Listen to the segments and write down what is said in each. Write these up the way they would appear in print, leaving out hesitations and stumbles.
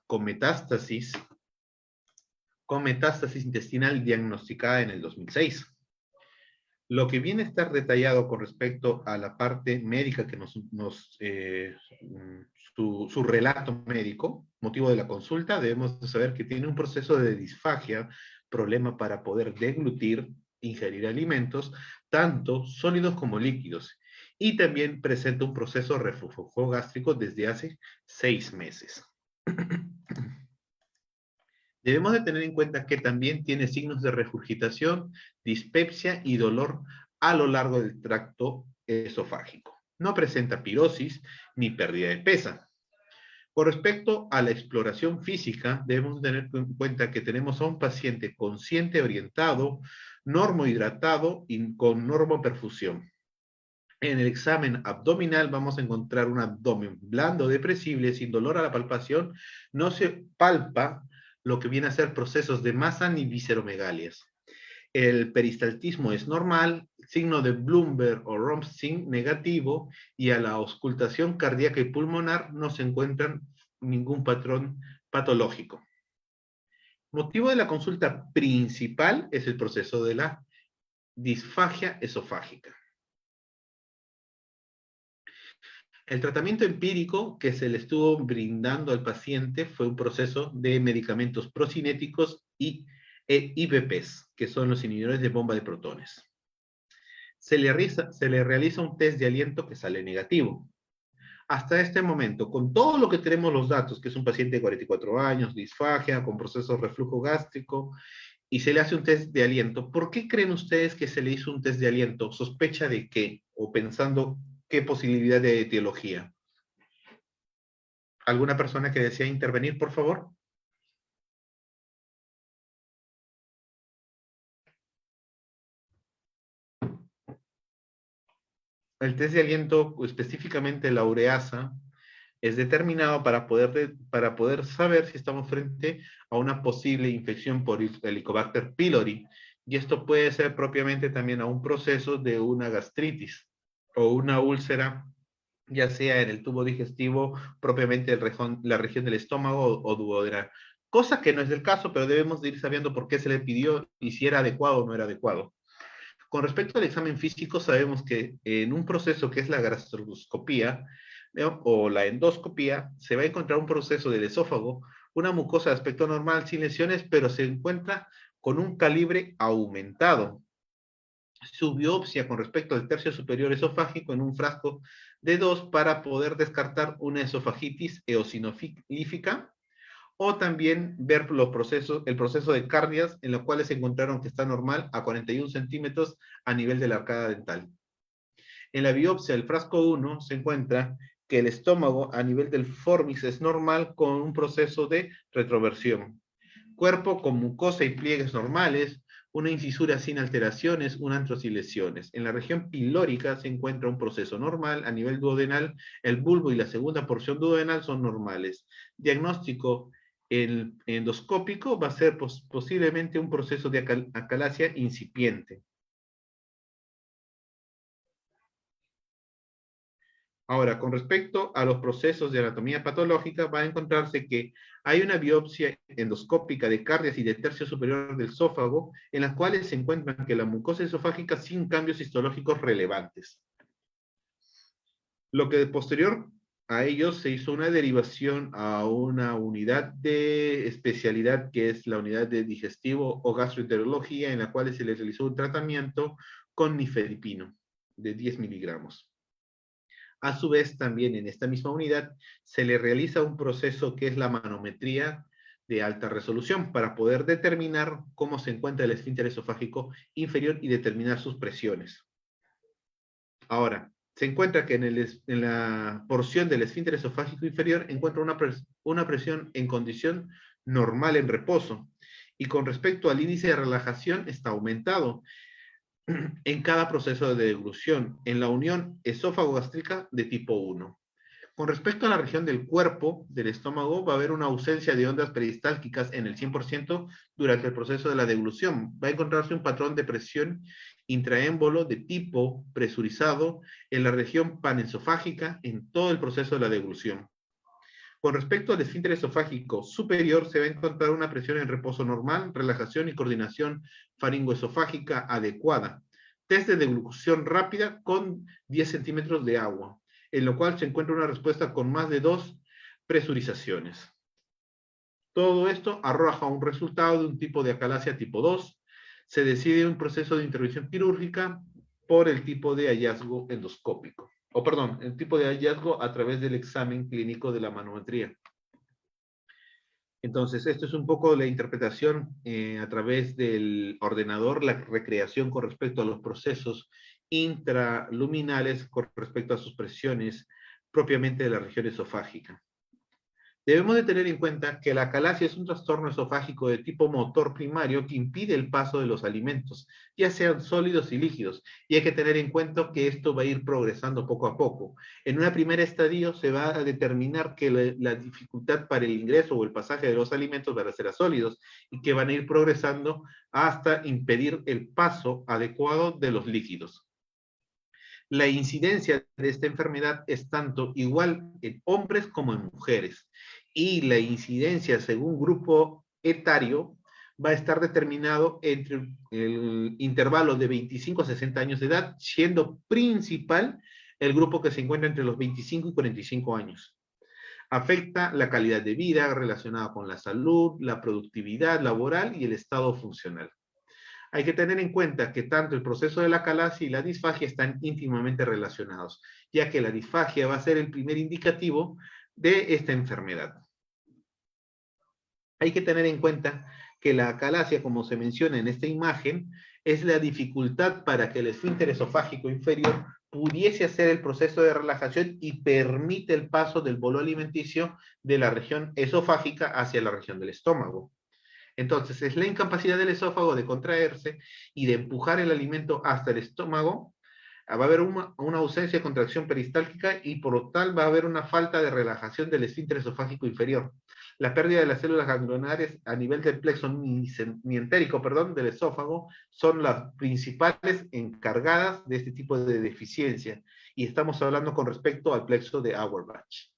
con metástasis intestinal diagnosticada en el 2006. Lo que viene a estar detallado con respecto a la parte médica que su relato médico, motivo de la consulta, debemos saber que tiene un proceso de disfagia, problema para poder deglutir, ingerir alimentos, tanto sólidos como líquidos, y también presenta un proceso de reflujo gástrico desde hace 6 meses. Debemos de tener en cuenta que también tiene signos de regurgitación, dispepsia y dolor a lo largo del tracto esofágico. No presenta pirosis ni pérdida de peso. Con respecto a la exploración física, debemos tener en cuenta que tenemos a un paciente consciente orientado, normohidratado y con normoperfusión. En el examen abdominal vamos a encontrar un abdomen blando, depresible, sin dolor a la palpación. No se palpa lo que viene a ser procesos de masa ni visceromegalias. El peristaltismo es normal, signo de Bloomberg o Romsing negativo, y a la auscultación cardíaca y pulmonar no se encuentra ningún patrón patológico. Motivo de la consulta principal es el proceso de la disfagia esofágica. El tratamiento empírico que se le estuvo brindando al paciente fue un proceso de medicamentos procinéticos y IBPs, que son los inhibidores de bomba de protones. Se le realiza un test de aliento que sale negativo. Hasta este momento, con todo lo que tenemos los datos, que es un paciente de 44 años, disfagia, con proceso de reflujo gástrico, y se le hace un test de aliento, ¿por qué creen ustedes que se le hizo un test de aliento? ¿Sospecha de qué? O pensando qué posibilidad de etiología. ¿Alguna persona que desea intervenir, por favor? El test de aliento, específicamente la ureasa, es determinado para poder saber si estamos frente a una posible infección por Helicobacter pylori, y esto puede ser propiamente también a un proceso de una gastritis o una úlcera, ya sea en el tubo digestivo, propiamente la región del estómago o duodenal. Cosa que no es el caso, pero debemos de ir sabiendo por qué se le pidió y si era adecuado o no era adecuado. Con respecto al examen físico, sabemos que en un proceso que es la gastroscopía, ¿no?, o la endoscopía, se va a encontrar un proceso del esófago, una mucosa de aspecto normal sin lesiones, pero se encuentra con un calibre aumentado. Su biopsia con respecto al tercio superior esofágico en un frasco de 2 para poder descartar una esofagitis eosinofílica, o también ver el proceso de cardias, en los cuales se encontraron que está normal a 41 centímetros a nivel de la arcada dental. En la biopsia del frasco 1 se encuentra que el estómago a nivel del formis es normal con un proceso de retroversión. Cuerpo con mucosa y pliegues normales, una incisura sin alteraciones, un antro sin lesiones. En la región pilórica se encuentra un proceso normal. A nivel duodenal, el bulbo y la segunda porción duodenal son normales. Diagnóstico endoscópico va a ser posiblemente un proceso de acalasia incipiente. Ahora, con respecto a los procesos de anatomía patológica, va a encontrarse que hay una biopsia endoscópica de cardias y de tercio superior del esófago, en las cuales se encuentran que la mucosa esofágica sin cambios histológicos relevantes. Lo que posterior a ello se hizo una derivación a una unidad de especialidad que es la unidad de digestivo o gastroenterología, en la cual se le realizó un tratamiento con nifedipino de 10 miligramos. A su vez, también en esta misma unidad se le realiza un proceso que es la manometría de alta resolución para poder determinar cómo se encuentra el esfínter esofágico inferior y determinar sus presiones. Ahora, se encuentra que en la porción del esfínter esofágico inferior encuentra una presión en condición normal en reposo, y con respecto al índice de relajación está aumentado en cada proceso de deglución, en la unión esófago-gástrica de tipo 1. Con respecto a la región del cuerpo, del estómago, va a haber una ausencia de ondas peristálticas en el 100% durante el proceso de la deglución. Va a encontrarse un patrón de presión intraémbolo de tipo presurizado en la región panesofágica en todo el proceso de la deglución. Con respecto al esfínter esofágico superior, se va a encontrar una presión en reposo normal, relajación y coordinación faringoesofágica adecuada. Test de deglución rápida con 10 centímetros de agua, en lo cual se encuentra una respuesta con más de 2 presurizaciones. Todo esto arroja un resultado de un tipo de acalasia tipo 2. Se decide un proceso de intervención quirúrgica por el tipo de hallazgo endoscópico. O perdón, el tipo de hallazgo a través del examen clínico de la manometría. Entonces, esto es un poco la interpretación a través del ordenador, la recreación con respecto a los procesos intraluminales con respecto a sus presiones propiamente de la región esofágica. Debemos de tener en cuenta que la acalasia es un trastorno esofágico de tipo motor primario que impide el paso de los alimentos, ya sean sólidos y líquidos, y hay que tener en cuenta que esto va a ir progresando poco a poco. En una primera estadio se va a determinar que la dificultad para el ingreso o el pasaje de los alimentos van a ser a sólidos y que van a ir progresando hasta impedir el paso adecuado de los líquidos. La incidencia de esta enfermedad es tanto igual en hombres como en mujeres. Y la incidencia según grupo etario va a estar determinado entre el intervalo de 25 a 60 años de edad, siendo principal el grupo que se encuentra entre los 25 y 45 años. Afecta la calidad de vida relacionada con la salud, la productividad laboral y el estado funcional. Hay que tener en cuenta que tanto el proceso de la acalasia y la disfagia están íntimamente relacionados, ya que la disfagia va a ser el primer indicativo de esta enfermedad. Hay que tener en cuenta que la acalasia, como se menciona en esta imagen, es la dificultad para que el esfínter esofágico inferior pudiese hacer el proceso de relajación y permite el paso del bolo alimenticio de la región esofágica hacia la región del estómago. Entonces, es la incapacidad del esófago de contraerse y de empujar el alimento hasta el estómago. Va a haber una ausencia de contracción peristáltica y por lo tal va a haber una falta de relajación del esfínter esofágico inferior. La pérdida de las células ganglionares a nivel del plexo mientérico, del esófago, son las principales encargadas de este tipo de deficiencia. Y estamos hablando con respecto al plexo de Auerbach.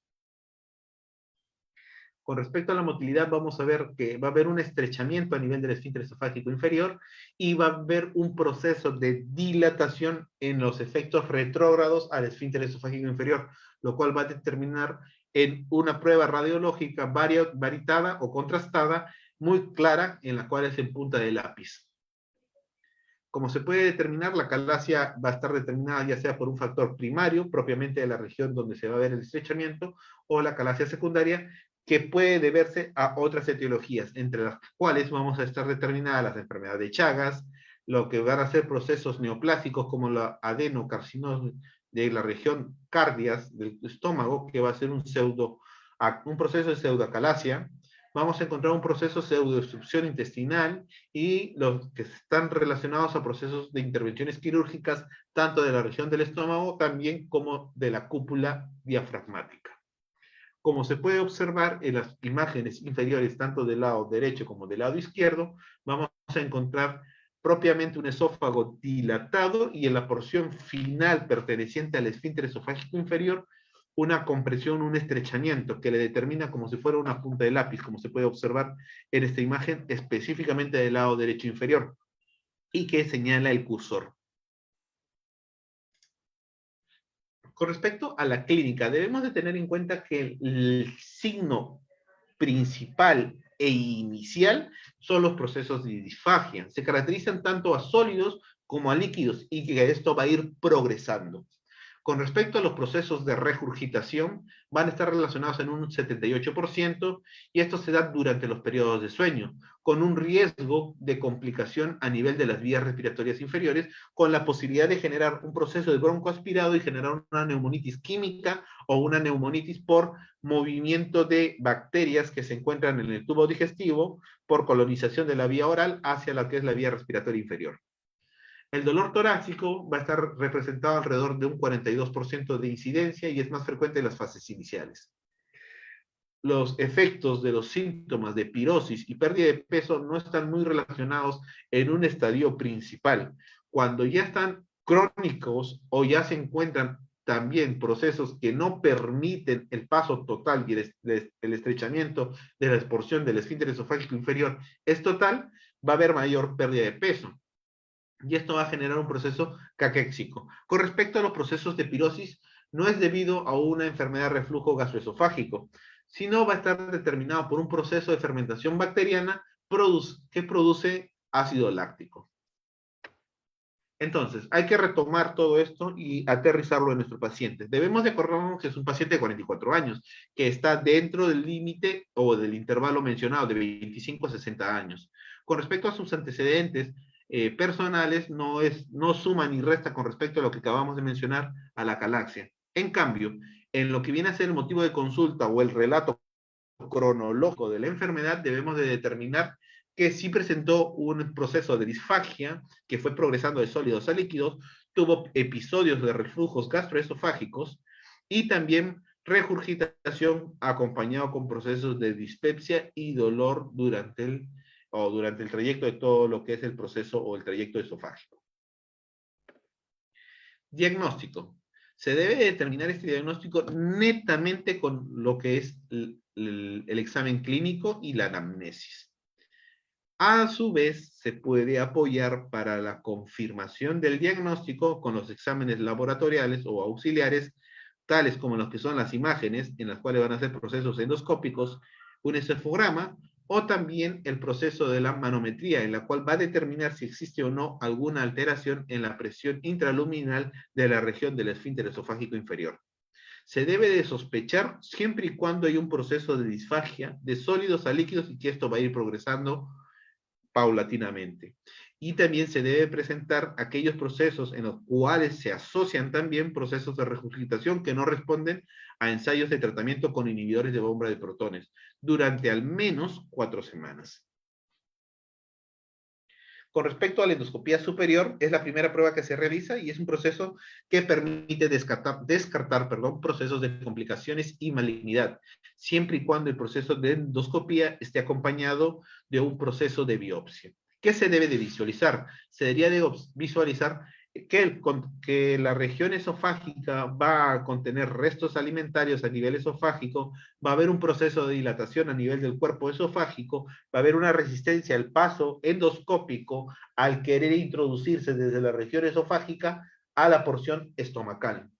Con respecto a la motilidad, vamos a ver que va a haber un estrechamiento a nivel del esfínter esofágico inferior y va a haber un proceso de dilatación en los efectos retrógrados al esfínter esofágico inferior, lo cual va a determinar en una prueba radiológica varitada o contrastada muy clara en la cual es en punta de lápiz. Como se puede determinar, la acalasia va a estar determinada ya sea por un factor primario, propiamente de la región donde se va a ver el estrechamiento, o la acalasia secundaria, que puede deberse a otras etiologías, entre las cuales vamos a estar determinadas las enfermedades de Chagas, lo que van a ser procesos neoplásicos como la adenocarcinosis de la región cardias del estómago, que va a ser un proceso de pseudoacalasia. Vamos a encontrar un proceso de pseudoobstrucción intestinal y los que están relacionados a procesos de intervenciones quirúrgicas, tanto de la región del estómago también como de la cúpula diafragmática. Como se puede observar en las imágenes inferiores, tanto del lado derecho como del lado izquierdo, vamos a encontrar propiamente un esófago dilatado y en la porción final perteneciente al esfínter esofágico inferior, una compresión, un estrechamiento que le determina como si fuera una punta de lápiz, como se puede observar en esta imagen, específicamente del lado derecho inferior, y que señala el cursor. Con respecto a la clínica, debemos de tener en cuenta que el signo principal e inicial son los procesos de disfagia. Se caracterizan tanto a sólidos como a líquidos y que esto va a ir progresando. Con respecto a los procesos de regurgitación, van a estar relacionados en un 78% y esto se da durante los periodos de sueño, con un riesgo de complicación a nivel de las vías respiratorias inferiores, con la posibilidad de generar un proceso de broncoaspirado y generar una neumonitis química o una neumonitis por movimiento de bacterias que se encuentran en el tubo digestivo por colonización de la vía oral hacia la que es la vía respiratoria inferior. El dolor torácico va a estar representado alrededor de un 42% de incidencia y es más frecuente en las fases iniciales. Los efectos de los síntomas de pirosis y pérdida de peso no están muy relacionados en un estadio principal. Cuando ya están crónicos o ya se encuentran también procesos que no permiten el paso total y el estrechamiento de la porción del esfínter esofágico inferior es total, va a haber mayor pérdida de peso. Y esto va a generar un proceso caquéxico. Con respecto a los procesos de pirosis, no es debido a una enfermedad de reflujo gastroesofágico, sino va a estar determinado por un proceso de fermentación bacteriana que produce ácido láctico. Entonces, hay que retomar todo esto y aterrizarlo en nuestro paciente. Debemos de acordarnos que es un paciente de 44 años, que está dentro del límite o del intervalo mencionado de 25 a 60 años. Con respecto a sus antecedentes personales, no suma ni resta con respecto a lo que acabamos de mencionar a la calaxia. En cambio, en lo que viene a ser el motivo de consulta o el relato cronológico de la enfermedad, debemos de determinar que sí presentó un proceso de disfagia que fue progresando de sólidos a líquidos, tuvo episodios de reflujos gastroesofágicos y también regurgitación acompañado con procesos de dispepsia y dolor durante el trayecto de todo lo que es el proceso o el trayecto esofágico. Diagnóstico. Se debe determinar este diagnóstico netamente con lo que es el examen clínico y la anamnesis. A su vez, se puede apoyar para la confirmación del diagnóstico con los exámenes laboratoriales o auxiliares, tales como los que son las imágenes, en las cuales van a ser procesos endoscópicos, un esofograma, o también el proceso de la manometría, en la cual va a determinar si existe o no alguna alteración en la presión intraluminal de la región del esfínter esofágico inferior. Se debe de sospechar siempre y cuando hay un proceso de disfagia de sólidos a líquidos y que esto va a ir progresando paulatinamente. Y también se debe presentar aquellos procesos en los cuales se asocian también procesos de regurgitación que no responden a ensayos de tratamiento con inhibidores de bomba de protones durante al menos 4 semanas. Con respecto a la endoscopía superior, es la primera prueba que se realiza y es un proceso que permite descartar procesos de complicaciones y malignidad, siempre y cuando el proceso de endoscopía esté acompañado de un proceso de biopsia. ¿Qué se debe de visualizar? Se debería de visualizar que la región esofágica va a contener restos alimentarios a nivel esofágico, va a haber un proceso de dilatación a nivel del cuerpo esofágico, va a haber una resistencia al paso endoscópico al querer introducirse desde la región esofágica a la porción estomacal.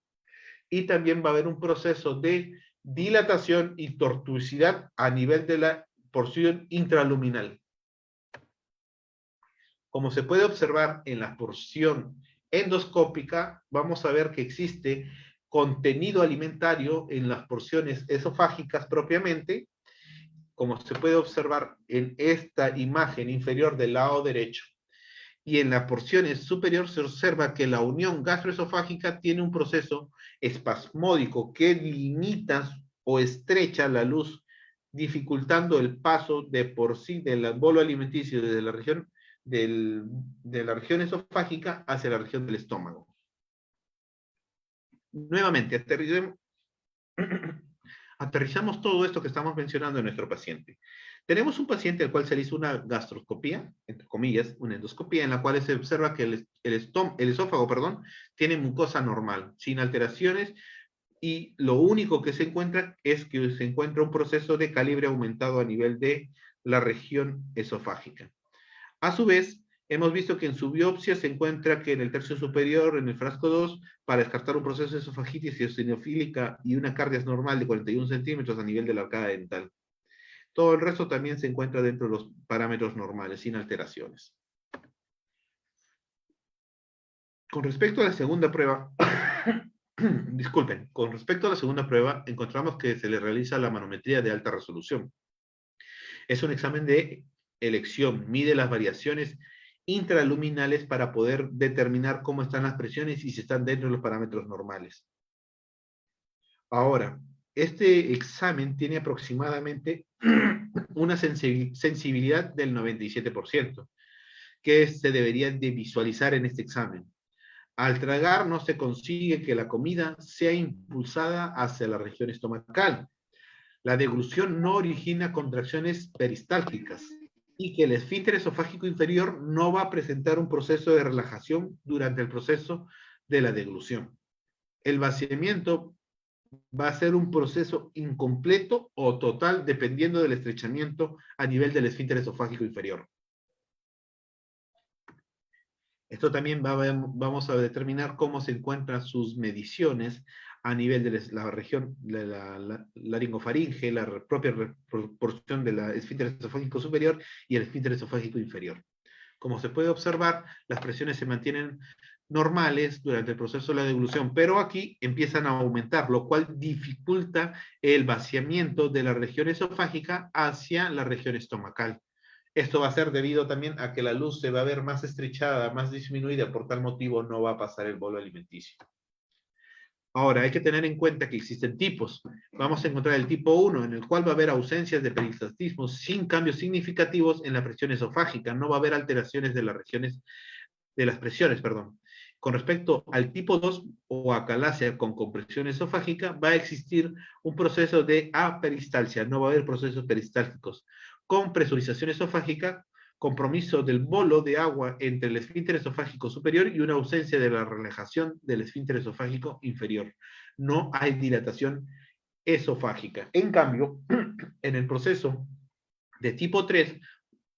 Y también va a haber un proceso de dilatación y tortuosidad a nivel de la porción intraluminal. Como se puede observar en la porción endoscópica, vamos a ver que existe contenido alimentario en las porciones esofágicas propiamente, como se puede observar en esta imagen inferior del lado derecho. Y en la porción superior se observa que la unión gastroesofágica tiene un proceso espasmódico que limita o estrecha la luz, dificultando el paso de por sí del bolo alimenticio desde la región de la región esofágica hacia la región del estómago. Nuevamente, aterrizamos todo esto que estamos mencionando en nuestro paciente. Tenemos un paciente al cual se le hizo una gastroscopía, entre comillas, una endoscopía, en la cual se observa que el esófago, tiene mucosa normal, sin alteraciones, y lo único que se encuentra es que se encuentra un proceso de calibre aumentado a nivel de la región esofágica. A su vez, hemos visto que en su biopsia se encuentra que en el tercio superior, en el frasco 2, para descartar un proceso de esofagitis eosinofílica y una cardias normal de 41 centímetros a nivel de la arcada dental. Todo el resto también se encuentra dentro de los parámetros normales, sin alteraciones. Con respecto a la segunda prueba, disculpen, con respecto a la segunda prueba, encontramos que se le realiza la manometría de alta resolución. Es un examen de elección, mide las variaciones intraluminales para poder determinar cómo están las presiones y si están dentro de los parámetros normales. Ahora, este examen tiene aproximadamente una sensibilidad del 97%, que se debería de visualizar en este examen. Al tragar no se consigue que la comida sea impulsada hacia la región estomacal. La deglución no origina contracciones peristálticas y que el esfínter esofágico inferior no va a presentar un proceso de relajación durante el proceso de la deglución. el vaciamiento va a ser un proceso incompleto o total dependiendo del estrechamiento a nivel del esfínter esofágico inferior. Esto también vamos a determinar cómo se encuentran sus mediciones a nivel de la región de la laringofaringe, la propia porción del esfínter esofágico superior y el esfínter esofágico inferior. Como se puede observar, las presiones se mantienen normales durante el proceso de la deglución, pero aquí empiezan a aumentar, lo cual dificulta el vaciamiento de la región esofágica hacia la región estomacal. Esto va a ser debido también a que la luz se va a ver más estrechada, más disminuida, por tal motivo no va a pasar el bolo alimenticio. Ahora, hay que tener en cuenta que existen tipos. Vamos a encontrar el tipo 1, en el cual va a haber ausencias de peristaltismo sin cambios significativos en la presión esofágica. No va a haber alteraciones de las presiones, perdón. Con respecto al tipo 2 o acalasia con compresión esofágica, va a existir un proceso de aperistalsia, no va a haber procesos peristálticos. Con presurización esofágica, compromiso del bolo de agua entre el esfínter esofágico superior y una ausencia de la relajación del esfínter esofágico inferior. No hay dilatación esofágica. En cambio, en el proceso de tipo 3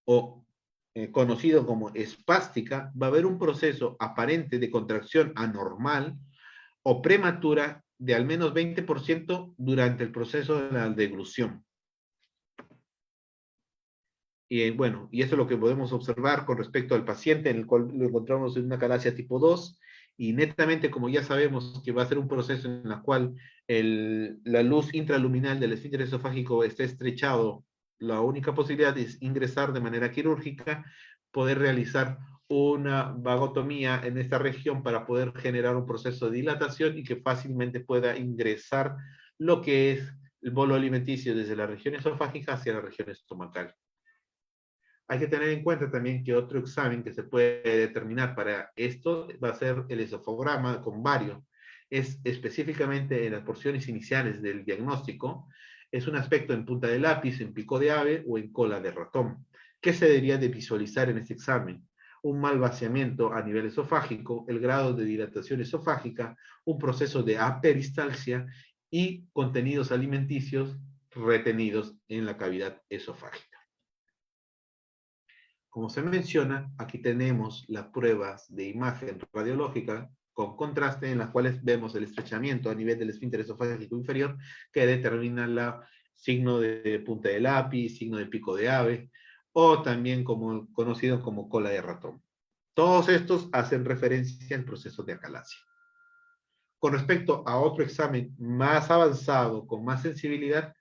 o conocido como espástica, va a haber un proceso aparente de contracción anormal o prematura de al menos 20% durante el proceso de la deglución. Y bueno, y eso es lo que podemos observar con respecto al paciente, en el cual lo encontramos en una calasia tipo 2, y netamente, como ya sabemos que va a ser un proceso en el cual la luz intraluminal del esfínter esofágico está estrechado, la única posibilidad es ingresar de manera quirúrgica, poder realizar una vagotomía en esta región para poder generar un proceso de dilatación y que fácilmente pueda ingresar lo que es el bolo alimenticio desde la región esofágica hacia la región estomacal. Hay que tener en cuenta también que otro examen que se puede determinar para esto va a ser el esofograma con bario. Es específicamente en las porciones iniciales del diagnóstico, es un aspecto en punta de lápiz, en pico de ave o en cola de ratón. ¿Qué se debería de visualizar en este examen? Un mal vaciamiento a nivel esofágico, el grado de dilatación esofágica, un proceso de aperistalsia y contenidos alimenticios retenidos en la cavidad esofágica. Como se menciona, aquí tenemos las pruebas de imagen radiológica con contraste en las cuales vemos el estrechamiento a nivel del esfínter esofágico inferior que determina el signo de punta de lápiz, signo de pico de ave o también conocido como cola de ratón. Todos estos hacen referencia al proceso de acalasia. Con respecto a otro examen más avanzado, con más sensibilidad,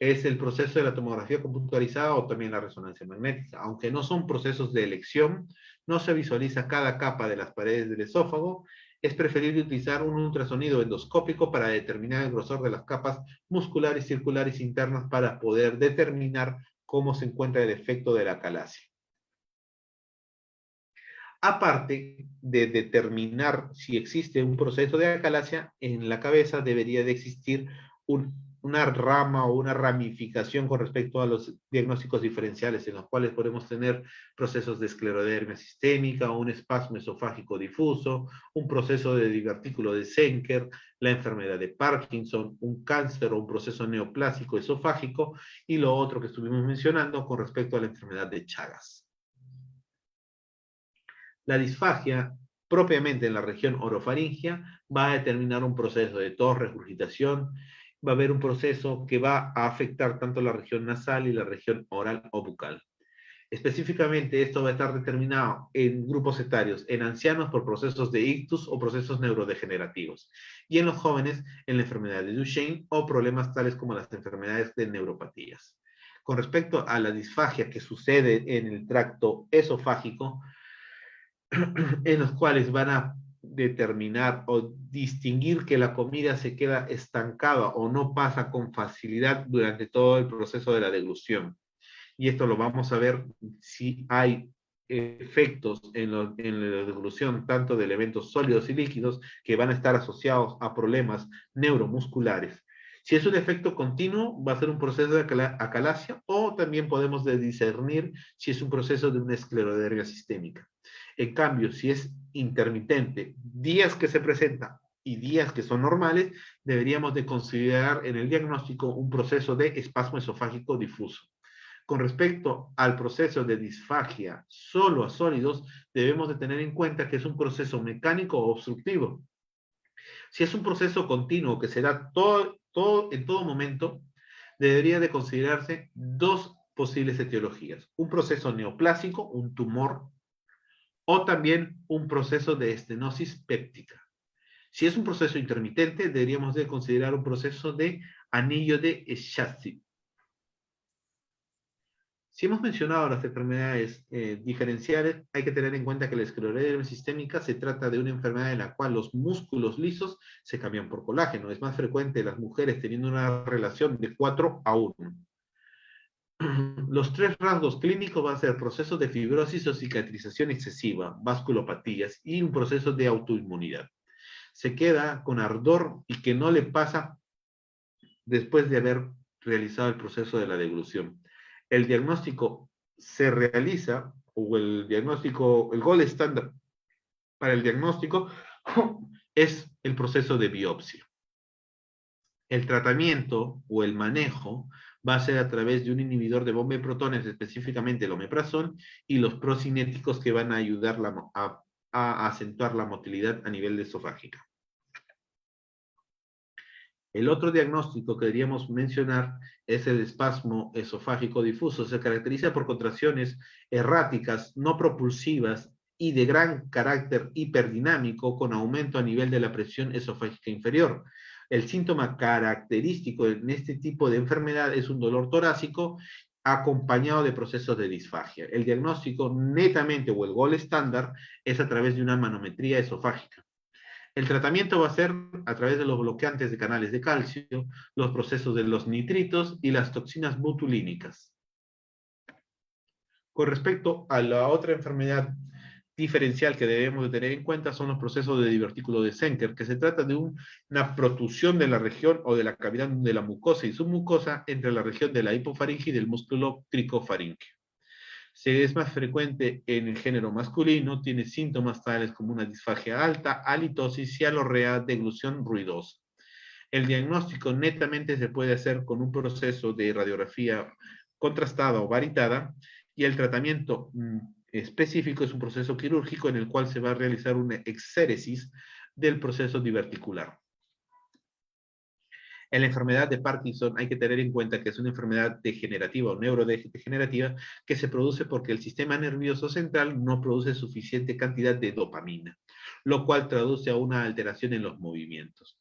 es el proceso de la tomografía computarizada o también la resonancia magnética. Aunque no son procesos de elección, no se visualiza cada capa de las paredes del esófago, es preferible utilizar un ultrasonido endoscópico para determinar el grosor de las capas musculares, circulares internas para poder determinar cómo se encuentra el efecto de la acalasia. Aparte de determinar si existe un proceso de acalasia, en la cabeza debería de existir una rama o una ramificación con respecto a los diagnósticos diferenciales, en los cuales podemos tener procesos de esclerodermia sistémica, un espasmo esofágico difuso, un proceso de divertículo de Senker, la enfermedad de Parkinson, un cáncer o un proceso neoplásico esofágico, y lo otro que estuvimos mencionando con respecto a la enfermedad de Chagas. La disfagia, propiamente en la región orofaringia, va a determinar un proceso de tos, regurgitación, va a haber un proceso que va a afectar tanto la región nasal y la región oral o bucal. Específicamente, esto va a estar determinado en grupos etarios, en ancianos por procesos de ictus o procesos neurodegenerativos, y en los jóvenes en la enfermedad de Duchenne o problemas tales como las enfermedades de neuropatías. Con respecto a la disfagia que sucede en el tracto esofágico, en los cuales van a determinar o distinguir que la comida se queda estancada o no pasa con facilidad durante todo el proceso de la deglución. Y esto lo vamos a ver si hay efectos en la deglución tanto de elementos sólidos y líquidos que van a estar asociados a problemas neuromusculares. Si es un efecto continuo, va a ser un proceso de acalasia o también podemos discernir si es un proceso de una esclerodermia sistémica. En cambio, si es intermitente, días que se presenta y días que son normales, deberíamos de considerar en el diagnóstico un proceso de espasmo esofágico difuso. Con respecto al proceso de disfagia solo a sólidos, debemos de tener en cuenta que es un proceso mecánico o obstructivo. Si es un proceso continuo que se da en todo momento, debería de considerarse dos posibles etiologías. Un proceso neoplásico, un tumor, o también un proceso de estenosis péptica. Si es un proceso intermitente, deberíamos de considerar un proceso de anillo de Schatzi. Si hemos mencionado las enfermedades diferenciales, hay que tener en cuenta que la esclerodermia sistémica se trata de una enfermedad en la cual los músculos lisos se cambian por colágeno. Es más frecuente en las mujeres teniendo una relación de 4:1. Los tres rasgos clínicos van a ser procesos de fibrosis o cicatrización excesiva, vasculopatías y un proceso de autoinmunidad. Se queda con ardor y que no le pasa después de haber realizado el proceso de la deglución. El diagnóstico se realiza, o el diagnóstico, el gold estándar para el diagnóstico es el proceso de biopsia. El tratamiento o el manejo va a ser a través de un inhibidor de bomba de protones, específicamente el omeprazol, y los procinéticos que van a ayudar a acentuar la motilidad a nivel esofágica. El otro diagnóstico que deberíamos mencionar es el espasmo esofágico difuso. Se caracteriza por contracciones erráticas, no propulsivas y de gran carácter hiperdinámico con aumento a nivel de la presión esofágica inferior. El síntoma característico en este tipo de enfermedad es un dolor torácico acompañado de procesos de disfagia. El diagnóstico netamente o el gold estándar es a través de una manometría esofágica. El tratamiento va a ser a través de los bloqueantes de canales de calcio, los procesos de los nitritos y las toxinas botulínicas. Con respecto a la otra enfermedad diferencial que debemos de tener en cuenta son los procesos de divertículo de Zenker, que se trata de una protusión de la región o de la cavidad de la mucosa y submucosa entre la región de la hipofaringe y del músculo cricofaringe. Si es más frecuente en el género masculino, tiene síntomas tales como una disfagia alta, halitosis, cialorrea, deglución ruidosa. El diagnóstico netamente se puede hacer con un proceso de radiografía contrastada o varitada y el tratamiento específico es un proceso quirúrgico en el cual se va a realizar una exéresis del proceso diverticular. En la enfermedad de Parkinson hay que tener en cuenta que es una enfermedad degenerativa o neurodegenerativa que se produce porque el sistema nervioso central no produce suficiente cantidad de dopamina, lo cual traduce a una alteración en los movimientos.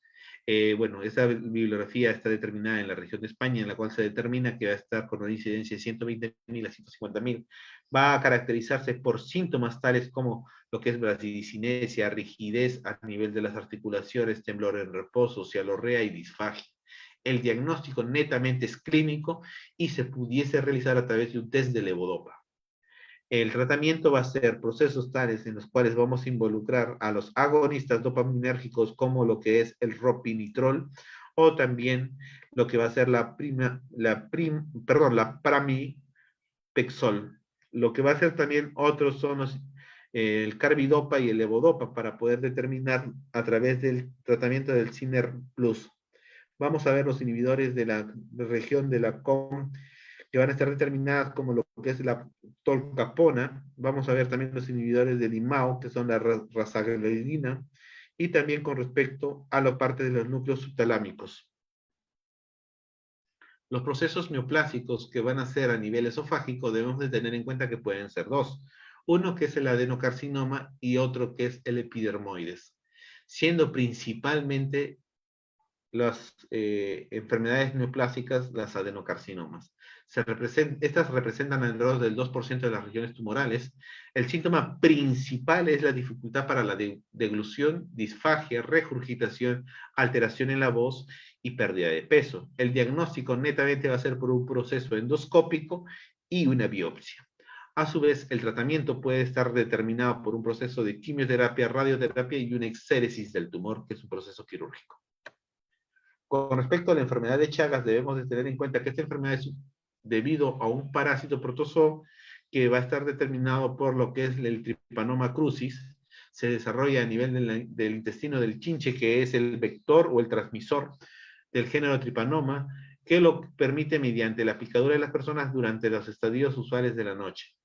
Bueno, esa bibliografía está determinada en la región de España, en la cual se determina que va a estar con una incidencia de 120.000 a 150.000. Va a caracterizarse por síntomas tales como lo que es bradicinesia, rigidez a nivel de las articulaciones, temblor en reposo, cialorrea y disfagia. El diagnóstico netamente es clínico y se pudiese realizar a través de un test de levodopa. El tratamiento va a ser procesos tales en los cuales vamos a involucrar a los agonistas dopaminérgicos como lo que es el ropinitrol o también lo que va a ser la pramipexol. Lo que va a ser también otros son el carbidopa y el levodopa para poder determinar a través del tratamiento del CINER Plus. Vamos a ver los inhibidores de la región de la COM que van a estar determinadas como lo que es la tolcapona. Vamos a ver también los inhibidores del IMAO, que son la rasaglidina, y también con respecto a la parte de los núcleos subtalámicos. Los procesos neoplásicos que van a ser a nivel esofágico debemos de tener en cuenta que pueden ser dos. Uno que es el adenocarcinoma y otro que es el epidermoides, siendo principalmente las enfermedades neoplásicas, las adenocarcinomas. Estas representan alrededor del 2% de las regiones tumorales. El síntoma principal es la dificultad para la deglución, disfagia, regurgitación, alteración en la voz y pérdida de peso. El diagnóstico netamente va a ser por un proceso endoscópico y una biopsia. A su vez, el tratamiento puede estar determinado por un proceso de quimioterapia, radioterapia y una exéresis del tumor, que es un proceso quirúrgico. Con respecto a la enfermedad de Chagas, debemos de tener en cuenta que esta enfermedad es debido a un parásito protozoo que va a estar determinado por lo que es el Trypanosoma crucis. se desarrolla a nivel del intestino del chinche, que es el vector o el transmisor del género Trypanosoma, que lo permite mediante la picadura de las personas durante los estadios usuales de la noche.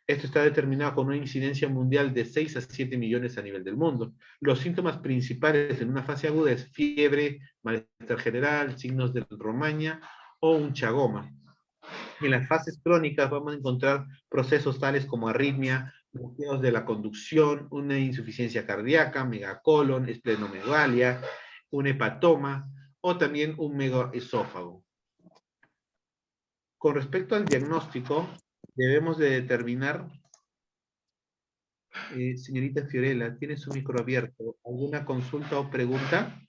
Esto está determinado con una incidencia mundial de 6 a 7 millones a nivel del mundo. Los síntomas principales en una fase aguda es fiebre, malestar general, signos de romaña o un chagoma. En las fases crónicas vamos a encontrar procesos tales como arritmia, bloqueos de la conducción, una insuficiencia cardíaca, megacolon, esplenomegalia, un hepatoma o también un megaesófago. Con respecto al diagnóstico, debemos de determinar, señorita Fiorella, tiene su micro abierto, ¿alguna consulta o pregunta?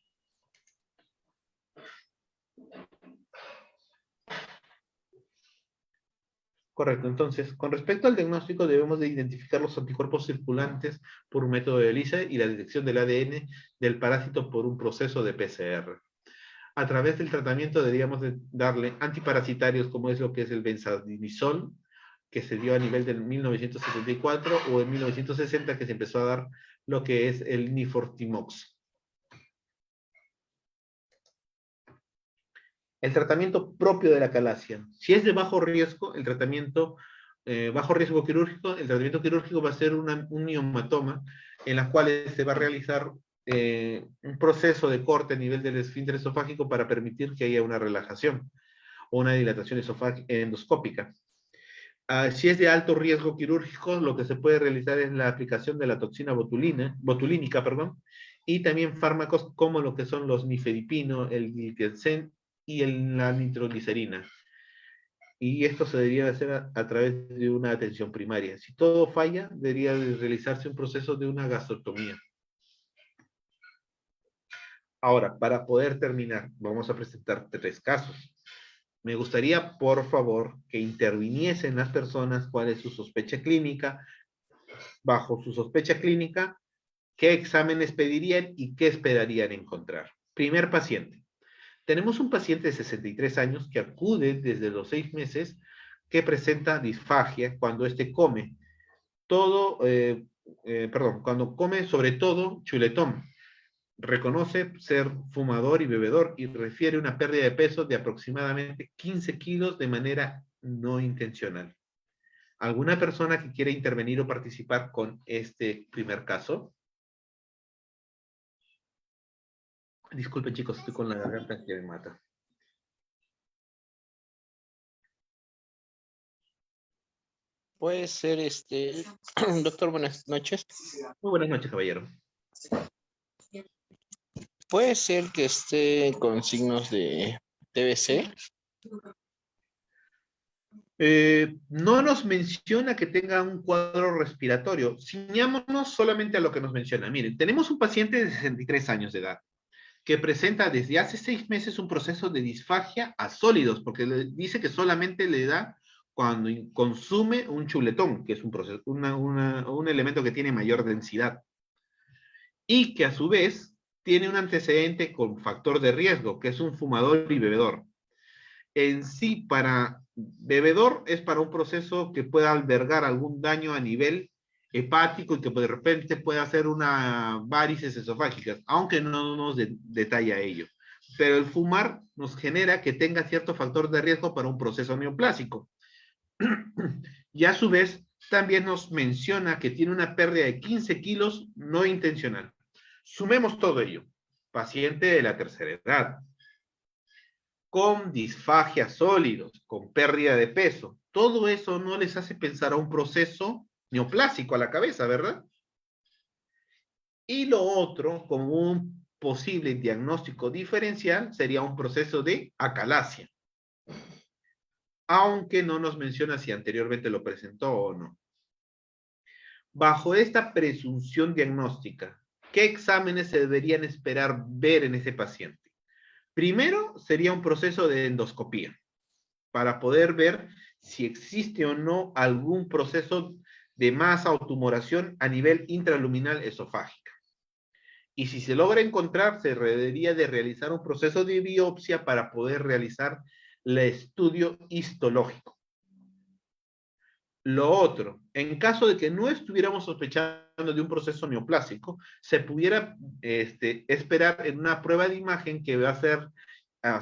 Correcto, entonces, con respecto al diagnóstico debemos de identificar los anticuerpos circulantes por un método de ELISA y la detección del ADN del parásito por un proceso de PCR. A través del tratamiento deberíamos de darle antiparasitarios como es lo que es el benzalidinol, que se dio a nivel del 1974 o en 1960 que se empezó a dar lo que es el Nifortimox. El tratamiento propio de la acalasia. Si es de bajo riesgo, el tratamiento bajo riesgo quirúrgico, el tratamiento quirúrgico va a ser un miomatoma en la cual se va a realizar un proceso de corte a nivel del esfínter esofágico para permitir que haya una relajación o una dilatación endoscópica. Si es de alto riesgo quirúrgico, lo que se puede realizar es la aplicación de la toxina botulínica, y también fármacos como lo que son los nifedipino, el glitazén y la nitroglicerina. Y esto se debería hacer a través de una atención primaria. Si todo falla, debería realizarse un proceso de una gastroctomía. Ahora, para poder terminar, vamos a presentar 3 casos. Me gustaría, por favor, que interviniesen las personas cuál es su sospecha clínica. Bajo su sospecha clínica, ¿qué exámenes pedirían y qué esperarían encontrar? Primer paciente. Tenemos un paciente de 63 años que acude desde los 6 meses que presenta disfagia cuando éste come cuando come sobre todo chuletón. Reconoce ser fumador y bebedor y refiere una pérdida de peso de aproximadamente 15 kilos de manera no intencional. ¿Alguna persona que quiera intervenir o participar con este primer caso? Disculpen chicos, estoy con la garganta que me mata. Puede ser doctor, buenas noches. Muy buenas noches, caballero. Puede ser que esté con signos de TBC. No nos menciona que tenga un cuadro respiratorio. Ciñámonos solamente a lo que nos menciona. Miren, tenemos un paciente de 63 años de edad que presenta desde hace 6 meses un proceso de disfagia a sólidos, porque dice que solamente le da cuando consume un chuletón, que es un proceso, un elemento que tiene mayor densidad, y que a su vez tiene un antecedente con factor de riesgo, que es un fumador y bebedor. En sí, para bebedor es para un proceso que pueda albergar algún daño a nivel hepático y que de repente pueda hacer una varices esofágicas, aunque no nos detalla ello. Pero el fumar nos genera que tenga cierto factor de riesgo para un proceso neoplásico. Y a su vez, también nos menciona que tiene una pérdida de 15 kilos no intencional. Sumemos todo ello. Paciente de la tercera edad, con disfagia sólidos, con pérdida de peso. Todo eso no les hace pensar a un proceso neoplásico a la cabeza, ¿verdad? Y lo otro, como un posible diagnóstico diferencial, sería un proceso de acalasia. Aunque no nos menciona si anteriormente lo presentó o no. Bajo esta presunción diagnóstica, ¿qué exámenes se deberían esperar ver en ese paciente? Primero sería un proceso de endoscopía, para poder ver si existe o no algún proceso de masa o tumoración a nivel intraluminal esofágica. Y si se logra encontrar, se debería de realizar un proceso de biopsia para poder realizar el estudio histológico. Lo otro, en caso de que no estuviéramos sospechando de un proceso neoplásico, se pudiera esperar en una prueba de imagen que va a ser,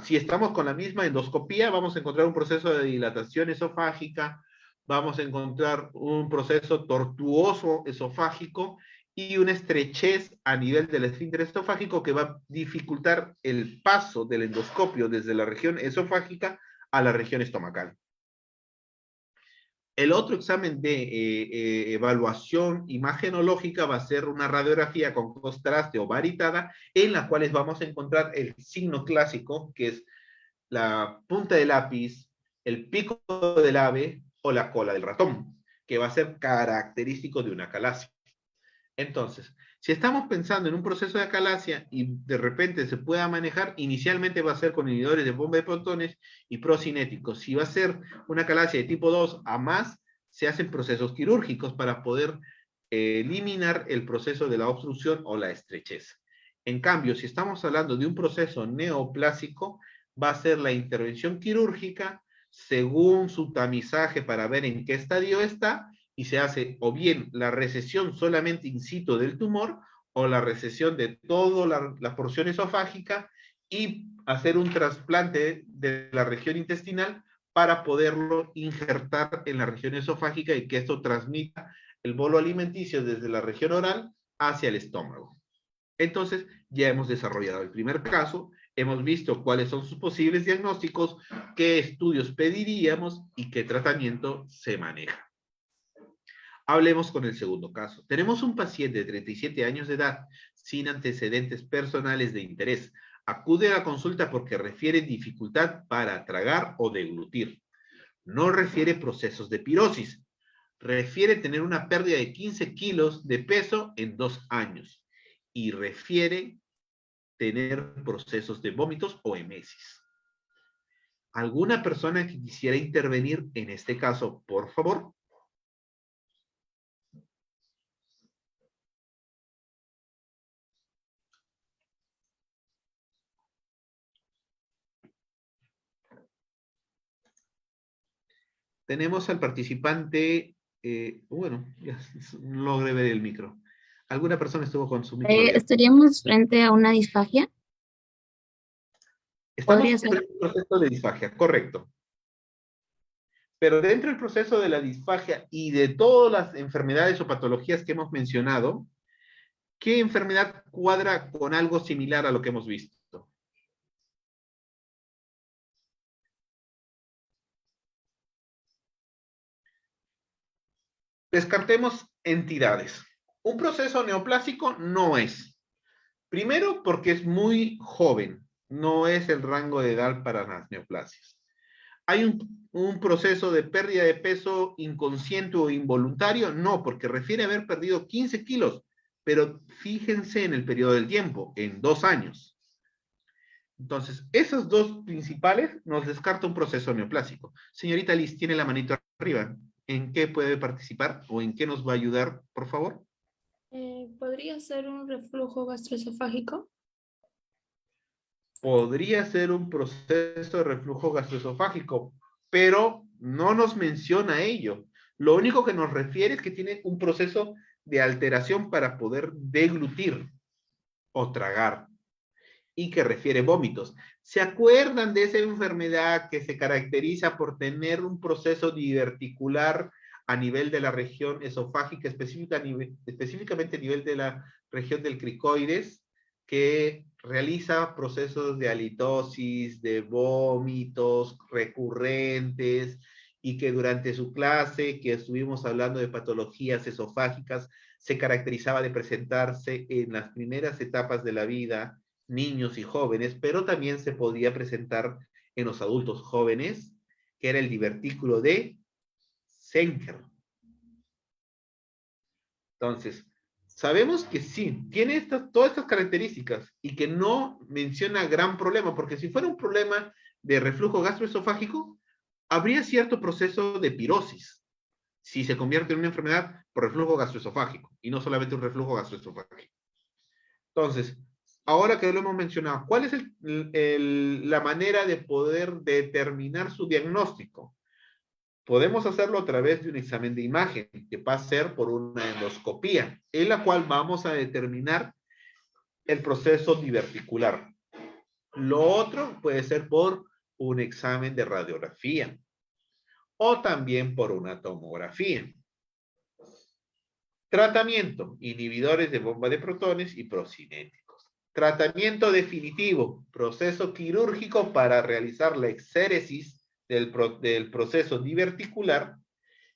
si estamos con la misma endoscopía, vamos a encontrar un proceso de dilatación esofágica, vamos a encontrar un proceso tortuoso esofágico y una estrechez a nivel del esfínter esofágico que va a dificultar el paso del endoscopio desde la región esofágica a la región estomacal. El otro examen de evaluación imagenológica va a ser una radiografía con contraste o varitada, en la cual vamos a encontrar el signo clásico, que es la punta del lápiz, el pico del ave o la cola del ratón, que va a ser característico de una calasia. Entonces, si estamos pensando en un proceso de acalasia y de repente se pueda manejar, inicialmente va a ser con inhibidores de bomba de protones y procinéticos. Si va a ser una acalasia de tipo 2 a más, se hacen procesos quirúrgicos para poder eliminar el proceso de la obstrucción o la estrechez. En cambio, si estamos hablando de un proceso neoplásico, va a ser la intervención quirúrgica según su tamizaje para ver en qué estadio está, y se hace o bien la recesión solamente in situ del tumor o la recesión de toda la porción esofágica y hacer un trasplante de la región intestinal para poderlo injertar en la región esofágica y que esto transmita el bolo alimenticio desde la región oral hacia el estómago. Entonces, ya hemos desarrollado el primer caso, hemos visto cuáles son sus posibles diagnósticos, qué estudios pediríamos y qué tratamiento se maneja. Hablemos con el segundo caso. Tenemos un paciente de 37 años de edad sin antecedentes personales de interés. Acude a la consulta porque refiere dificultad para tragar o deglutir. No refiere procesos de pirosis. Refiere tener una pérdida de 15 kilos de peso en 2 años. Y refiere tener procesos de vómitos o emesis. ¿Alguna persona que quisiera intervenir en este caso, por favor? Tenemos al participante, bueno, ya logré ver el micro. ¿Alguna persona estuvo con su micro abierto? ¿Estaríamos frente a una disfagia? Estamos Podría en ser. el proceso de disfagia, correcto. Pero dentro del proceso de la disfagia y de todas las enfermedades o patologías que hemos mencionado, ¿qué enfermedad cuadra con algo similar a lo que hemos visto? Descartemos entidades. Un proceso neoplásico no es. Primero, porque es muy joven, no es el rango de edad para las neoplasias. ¿Hay un proceso de pérdida de peso inconsciente o involuntario? No, porque refiere a haber perdido 15 kilos, pero fíjense en el periodo del tiempo, en 2 años. Entonces, esos dos principales nos descarta un proceso neoplásico. Señorita Liz, tiene la manito arriba. ¿En qué puede participar o en qué nos va a ayudar, por favor? ¿Podría ser un reflujo gastroesofágico? Podría ser un proceso de reflujo gastroesofágico, pero no nos menciona ello. Lo único que nos refiere es que tiene un proceso de alteración para poder deglutir o tragar y que refiere vómitos. ¿Se acuerdan de esa enfermedad que se caracteriza por tener un proceso diverticular a nivel de la región esofágica, específicamente a nivel de la región del cricoides, que realiza procesos de halitosis, de vómitos recurrentes, y que durante su clase, que estuvimos hablando de patologías esofágicas, se caracterizaba de presentarse en las primeras etapas de la vida, niños y jóvenes, pero también se podía presentar en los adultos jóvenes, que era el divertículo de Senker. Entonces, sabemos que sí, tiene todas estas características y que no menciona gran problema, porque si fuera un problema de reflujo gastroesofágico, habría cierto proceso de pirosis si se convierte en una enfermedad por reflujo gastroesofágico y no solamente un reflujo gastroesofágico. Entonces, ahora que lo hemos mencionado, ¿cuál es la manera de poder determinar su diagnóstico? Podemos hacerlo a través de un examen de imagen, que va a ser por una endoscopía, en la cual vamos a determinar el proceso diverticular. Lo otro puede ser por un examen de radiografía o también por una tomografía. Tratamiento, inhibidores de bomba de protones y procinéticos. Tratamiento definitivo, proceso quirúrgico para realizar la exéresis del proceso diverticular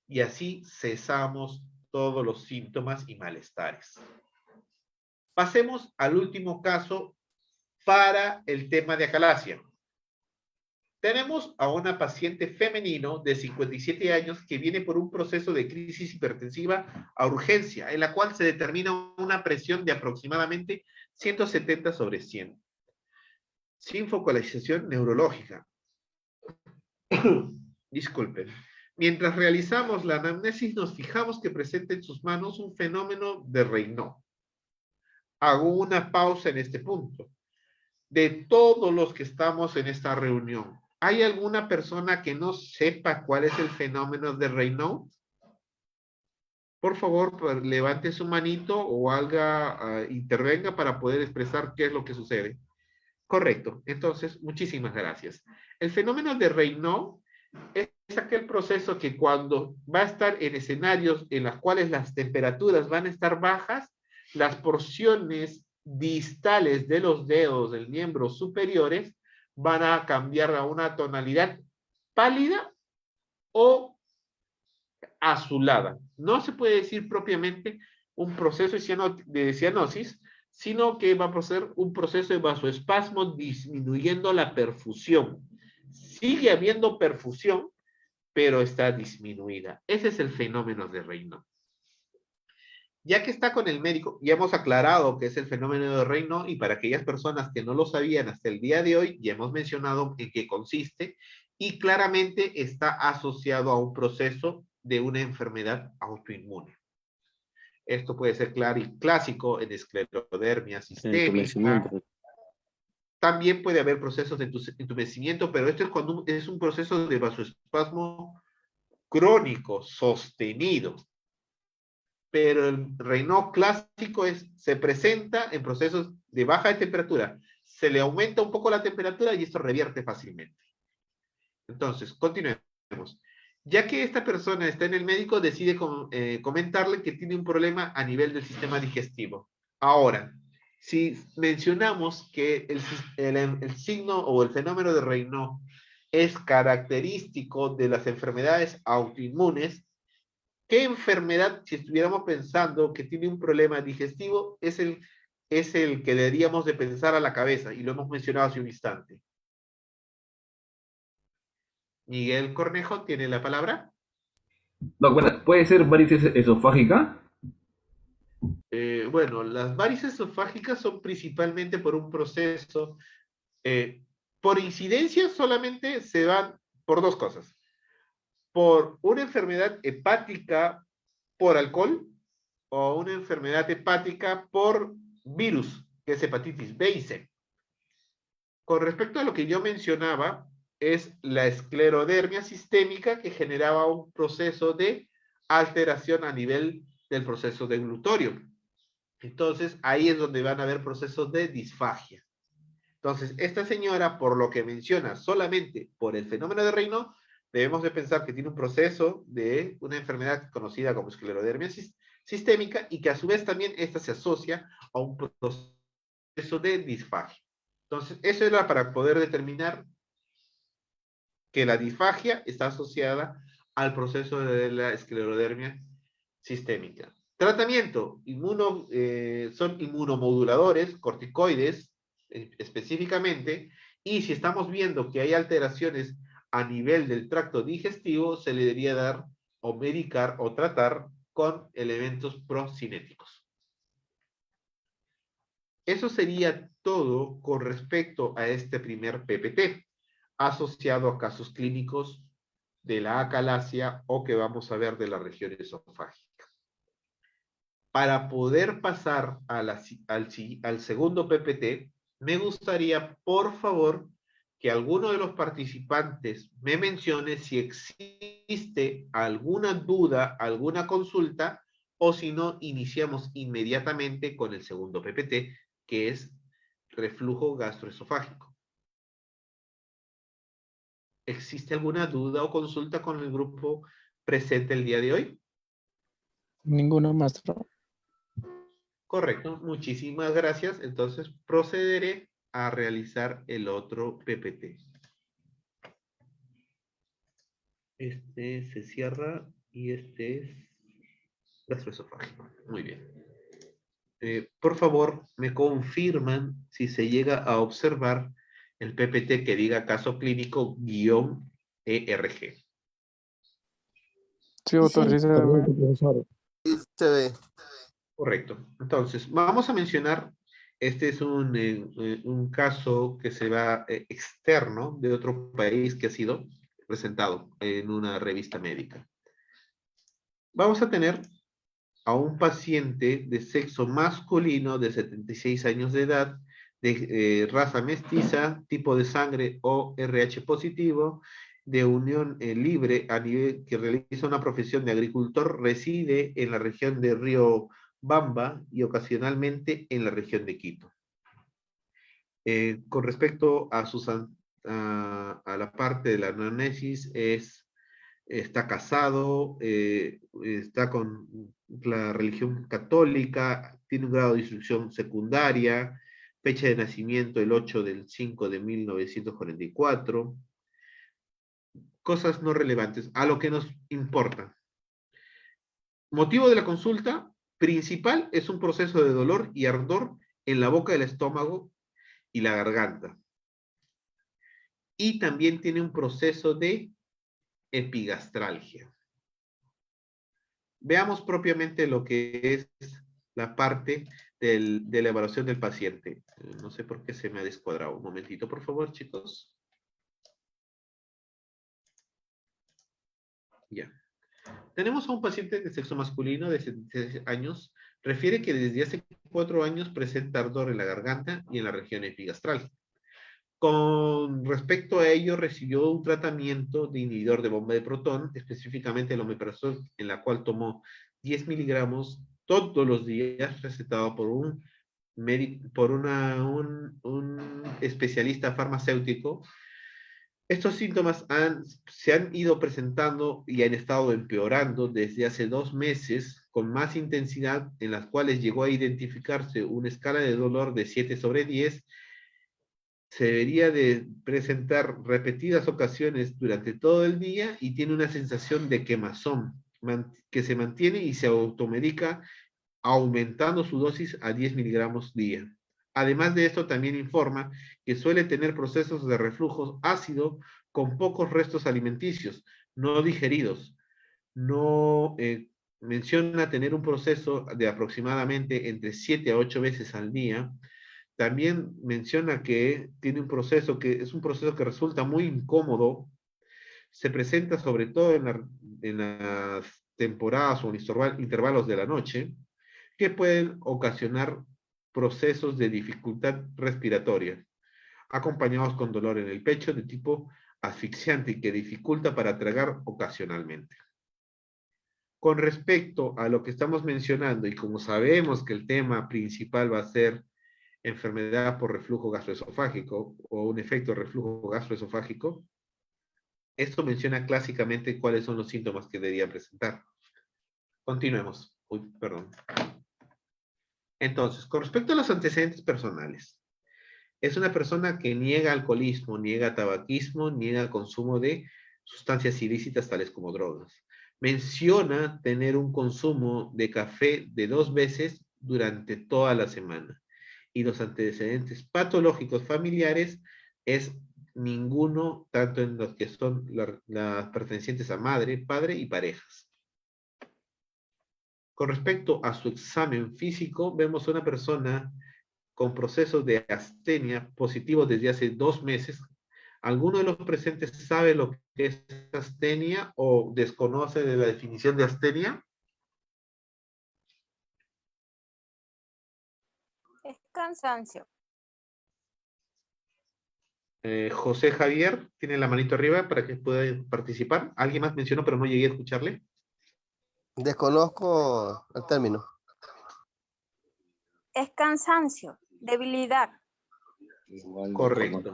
y así cesamos todos los síntomas y malestares. Pasemos al último caso para el tema de acalasia. Tenemos a una paciente femenino de 57 años que viene por un proceso de crisis hipertensiva a urgencia, en la cual se determina una presión de aproximadamente 170/100, sin focalización neurológica. Disculpen. Mientras realizamos la anamnesis, nos fijamos que presenta en sus manos un fenómeno de Raynaud. Hago una pausa en este punto. De todos los que estamos en esta reunión, ¿hay alguna persona que no sepa cuál es el fenómeno de Raynaud? Por favor, levante su manito o intervenga para poder expresar qué es lo que sucede. Correcto. Entonces, muchísimas gracias. El fenómeno de Raynaud es aquel proceso que cuando va a estar en escenarios en los cuales las temperaturas van a estar bajas, las porciones distales de los dedos del miembro superiores van a cambiar a una tonalidad pálida o azulada. No se puede decir propiamente un proceso de cianosis, sino que va a ser un proceso de vasoespasmo disminuyendo la perfusión. Sigue habiendo perfusión, pero está disminuida. Ese es el fenómeno de Raynaud. Ya que está con el médico, ya hemos aclarado que es el fenómeno de Raynaud y para aquellas personas que no lo sabían hasta el día de hoy, ya hemos mencionado en qué consiste y claramente está asociado a un proceso de una enfermedad autoinmune. Esto puede ser claro y clásico en esclerodermia sistémica. También puede haber procesos de entumecimiento, pero esto es cuando es un proceso de vasoespasmo crónico, sostenido. Pero el Raynaud clásico se presenta en procesos de baja de temperatura. Se le aumenta un poco la temperatura y esto revierte fácilmente. Entonces, continuemos. Ya que esta persona está en el médico, decide comentarle que tiene un problema a nivel del sistema digestivo. Ahora, si mencionamos que el signo o el fenómeno de Raynaud es característico de las enfermedades autoinmunes, ¿qué enfermedad, si estuviéramos pensando que tiene un problema digestivo, es el que deberíamos de pensar a la cabeza? Y lo hemos mencionado hace un instante. Miguel Cornejo tiene la palabra. No, bueno, ¿puede ser varices esofágica? Bueno, las varices esofágicas son principalmente por un proceso, por incidencia solamente se dan por dos cosas. Por una enfermedad hepática por alcohol o una enfermedad hepática por virus, que es hepatitis B y C. Con respecto a lo que yo mencionaba, es la esclerodermia sistémica que generaba un proceso de alteración a nivel del proceso de glutorio. Entonces, ahí es donde van a haber procesos de disfagia. Entonces, esta señora, por lo que menciona, solamente por el fenómeno de Raynaud, debemos de pensar que tiene un proceso de una enfermedad conocida como esclerodermia sistémica y que a su vez también esta se asocia a un proceso de disfagia. Entonces, eso era para poder determinar que la disfagia está asociada al proceso de la esclerodermia sistémica. Tratamiento, son inmunomoduladores, corticoides específicamente, y si estamos viendo que hay alteraciones a nivel del tracto digestivo, se le debería dar o medicar o tratar con elementos procinéticos. Eso sería todo con respecto a este primer PPT, asociado a casos clínicos de la acalasia o que vamos a ver de la región esofágica. Para poder pasar al segundo PPT, me gustaría, por favor, que alguno de los participantes me mencione si existe alguna duda, alguna consulta, o si no, iniciamos inmediatamente con el segundo PPT, que es reflujo gastroesofágico. ¿Existe alguna duda o consulta con el grupo presente el día de hoy? Ninguno, maestro. Correcto, muchísimas gracias. Entonces procederé a realizar el otro PPT. Este se cierra y este es gastroesofágico. Muy bien. Por favor, me confirman si se llega a observar el PPT que diga caso clínico guión ERG. Sí, doctor, sí se ve. Correcto, profesor. Se ve. Correcto. Entonces, vamos a mencionar, este es un caso que se va externo de otro país que ha sido presentado en una revista médica. Vamos a tener a un paciente de sexo masculino de 76 años de edad, de raza mestiza, tipo de sangre o RH positivo, de unión libre a nivel que realiza una profesión de agricultor, reside en la región de Río Bamba y ocasionalmente en la región de Quito. Con respecto a, a la parte de la anamnesis, está casado, está con la religión católica, tiene un grado de instrucción secundaria, fecha de nacimiento el 8 del 5 de 1944. Cosas no relevantes, a lo que nos importa. Motivo de la consulta principal es un proceso de dolor y ardor en la boca del estómago y la garganta. Y también tiene un proceso de epigastralgia. Veamos propiamente lo que es la parte de la evaluación del paciente. No sé por qué se me ha descuadrado. Un momentito, por favor, chicos. Ya. Tenemos a un paciente de sexo masculino de 76 años. Refiere que desde hace 4 años presenta ardor en la garganta y en la región epigastral. Con respecto a ello, recibió un tratamiento de inhibidor de bomba de protón, específicamente el omeprazol, en la cual tomó 10 miligramos todos los días, recetado por un especialista farmacéutico. Estos síntomas se han ido presentando y han estado empeorando desde hace 2 meses con más intensidad, en las cuales llegó a identificarse una escala de dolor de 7/10. Se debería de presentar repetidas ocasiones durante todo el día y tiene una sensación de quemazón que se mantiene y se automedica aumentando su dosis a 10 miligramos día. Además de esto, también informa que suele tener procesos de reflujo ácido con pocos restos alimenticios, no digeridos. No menciona tener un proceso de aproximadamente entre 7 a 8 veces al día. También menciona que tiene un proceso que es un proceso que resulta muy incómodo, se presenta sobre todo en las temporadas o intervalos de la noche, que pueden ocasionar procesos de dificultad respiratoria, acompañados con dolor en el pecho de tipo asfixiante y que dificulta para tragar ocasionalmente. Con respecto a lo que estamos mencionando, y como sabemos que el tema principal va a ser enfermedad por reflujo gastroesofágico o un efecto de reflujo gastroesofágico, esto menciona clásicamente cuáles son los síntomas que debería presentar. Continuemos. Uy, perdón. Entonces, con respecto a los antecedentes personales, es una persona que niega alcoholismo, niega tabaquismo, niega consumo de sustancias ilícitas tales como drogas. Menciona tener un consumo de café de 2 veces durante toda la semana. Y los antecedentes patológicos familiares es ninguno, tanto en los que son las pertenecientes a madre, padre y parejas. Con respecto a su examen físico, vemos una persona con procesos de astenia positivo desde hace 2 meses. ¿Alguno de los presentes sabe lo que es astenia o desconoce de la definición de astenia? Es cansancio. José Javier tiene la manito arriba para que pueda participar. Alguien más mencionó, pero no llegué a escucharle. Desconozco el término. Es cansancio, debilidad. Correcto.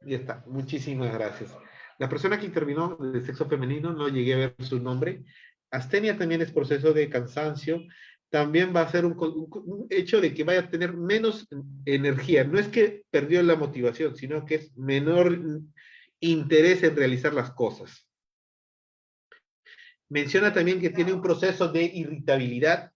Ya está. Muchísimas gracias. La persona que intervino de sexo femenino, no llegué a ver su nombre. Astenia también es proceso de cansancio. También va a ser un hecho de que vaya a tener menos energía. No es que perdió la motivación, sino que es menor interés en realizar las cosas. Menciona también que tiene un proceso de irritabilidad.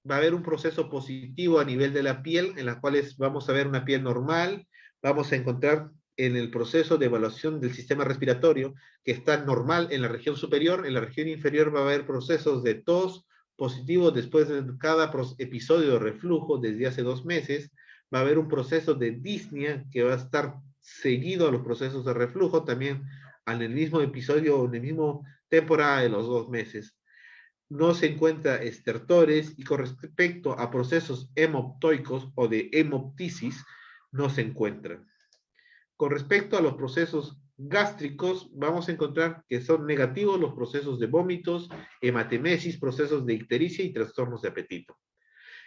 Va a haber un proceso positivo a nivel de la piel, en la cual vamos a ver una piel normal. Vamos a encontrar en el proceso de evaluación del sistema respiratorio, que está normal en la región superior. En la región inferior va a haber procesos de tos positivos después de cada episodio de reflujo desde hace 2 meses. Va a haber un proceso de disnea que va a estar seguido a los procesos de reflujo, también en el mismo episodio, en el mismo temporada de los 2 meses. No se encuentra estertores, y con respecto a procesos hemoptoicos o de hemoptisis, no se encuentran. Con respecto a los procesos gástricos, vamos a encontrar que son negativos los procesos de vómitos, hematemesis, procesos de ictericia y trastornos de apetito.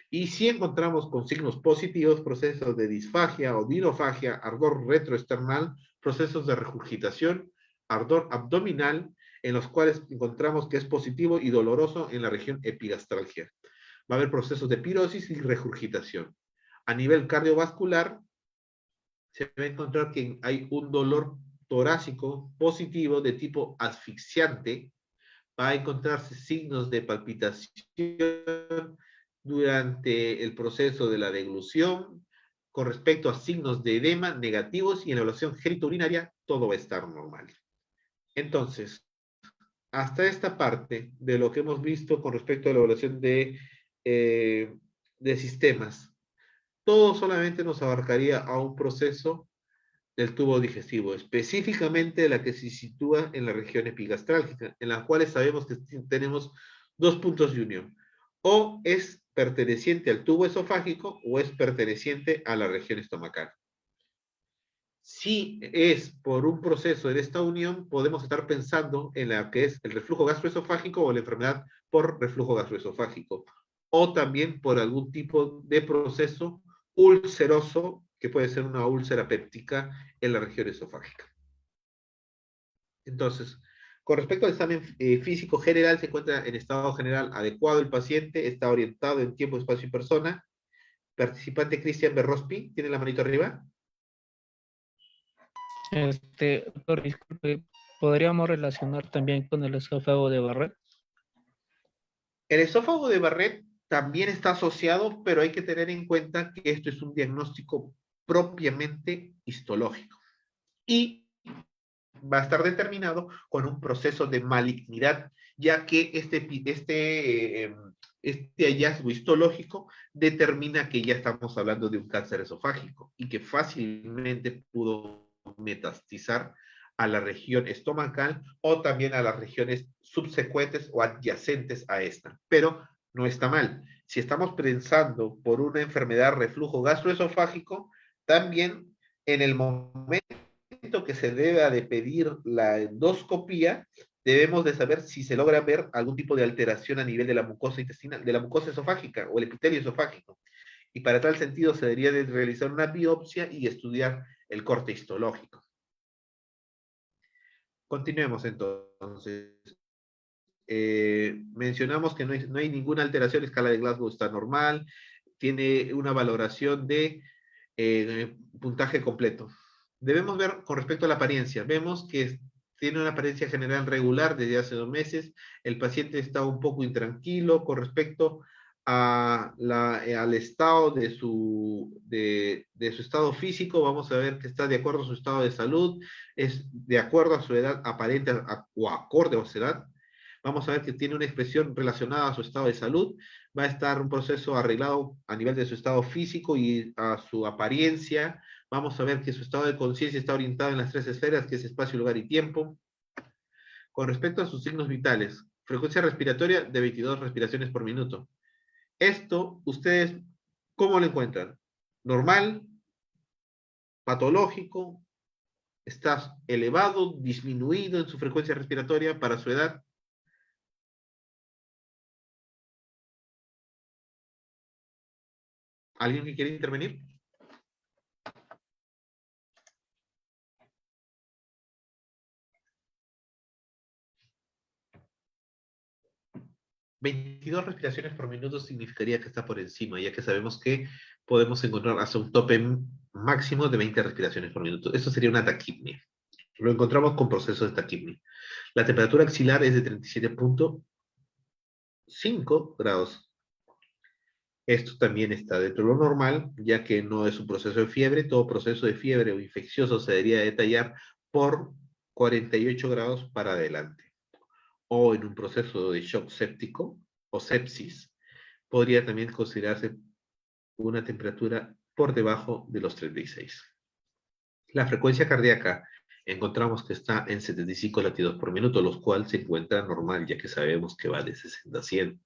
Y si encontramos con signos positivos, procesos de disfagia o dinofagia, ardor retroesternal, procesos de regurgitación, ardor abdominal, en los cuales encontramos que es positivo y doloroso en la región epigastralgia. Va a haber procesos de pirosis y regurgitación. A nivel cardiovascular, se va a encontrar que hay un dolor torácico positivo de tipo asfixiante. Va a encontrarse signos de palpitación durante el proceso de la deglución. Con respecto a signos de edema negativos, y en la evaluación genitourinaria todo va a estar normal. Entonces, hasta esta parte de lo que hemos visto con respecto a la evaluación de sistemas, todo solamente nos abarcaría a un proceso del tubo digestivo, específicamente la que se sitúa en la región epigastrálgica, en la cual sabemos que tenemos 2 puntos de unión. O es perteneciente al tubo esofágico o es perteneciente a la región estomacal. Si es por un proceso de esta unión, podemos estar pensando en la que es el reflujo gastroesofágico o la enfermedad por reflujo gastroesofágico, o también por algún tipo de proceso ulceroso, que puede ser una úlcera péptica en la región esofágica. Entonces, con respecto al examen físico general, se encuentra en estado general adecuado el paciente, está orientado en tiempo, espacio y persona. Participante Cristian Berrospi, ¿tiene la manito arriba? Doctor, disculpe, ¿podríamos relacionar también con el esófago de Barrett? El esófago de Barrett también está asociado, pero hay que tener en cuenta que esto es un diagnóstico propiamente histológico y va a estar determinado con un proceso de malignidad, ya que este hallazgo histológico determina que ya estamos hablando de un cáncer esofágico y que fácilmente pudo metastizar a la región estomacal o también a las regiones subsecuentes o adyacentes a esta. Pero no está mal. Si estamos pensando por una enfermedad reflujo gastroesofágico, también en el momento que se deba de pedir la endoscopía, debemos de saber si se logra ver algún tipo de alteración a nivel de la mucosa intestinal, de la mucosa esofágica o el epitelio esofágico. Y para tal sentido se debería de realizar una biopsia y estudiar el corte histológico. Continuemos entonces. Mencionamos que no hay ninguna alteración, la escala de Glasgow está normal, tiene una valoración de puntaje completo. Debemos ver con respecto a la apariencia, vemos que tiene una apariencia general regular desde hace 2 meses, el paciente está un poco intranquilo con respecto al estado de su estado físico. Vamos a ver que está de acuerdo a su estado de salud, es de acuerdo a su edad aparente o acorde a su edad. Vamos a ver que tiene una expresión relacionada a su estado de salud, va a estar un proceso arreglado a nivel de su estado físico y a su apariencia. Vamos a ver que su estado de conciencia está orientado en las 3 esferas, que es espacio, lugar y tiempo. Con respecto a sus signos vitales, frecuencia respiratoria de 22 respiraciones por minuto. Esto, ustedes, ¿cómo lo encuentran? ¿Normal? patológico, está elevado, disminuido en su frecuencia respiratoria para su edad. ¿Alguien que quiere intervenir? ¿22 respiraciones por minuto significaría que está por encima, ya que sabemos que podemos encontrar hasta un tope máximo de 20 respiraciones por minuto? Eso sería una taquipnia. Lo encontramos con procesos de taquipnia. La temperatura axilar es de 37.5 grados. Esto también está dentro de lo normal, ya que no es un proceso de fiebre. Todo proceso de fiebre o infeccioso se debería detallar por 48 grados para adelante. O en un proceso de shock séptico o sepsis, podría también considerarse una temperatura por debajo de los 36. La frecuencia cardíaca encontramos que está en 75 latidos por minuto, lo cual se encuentra normal, ya que sabemos que va de 60 a 100.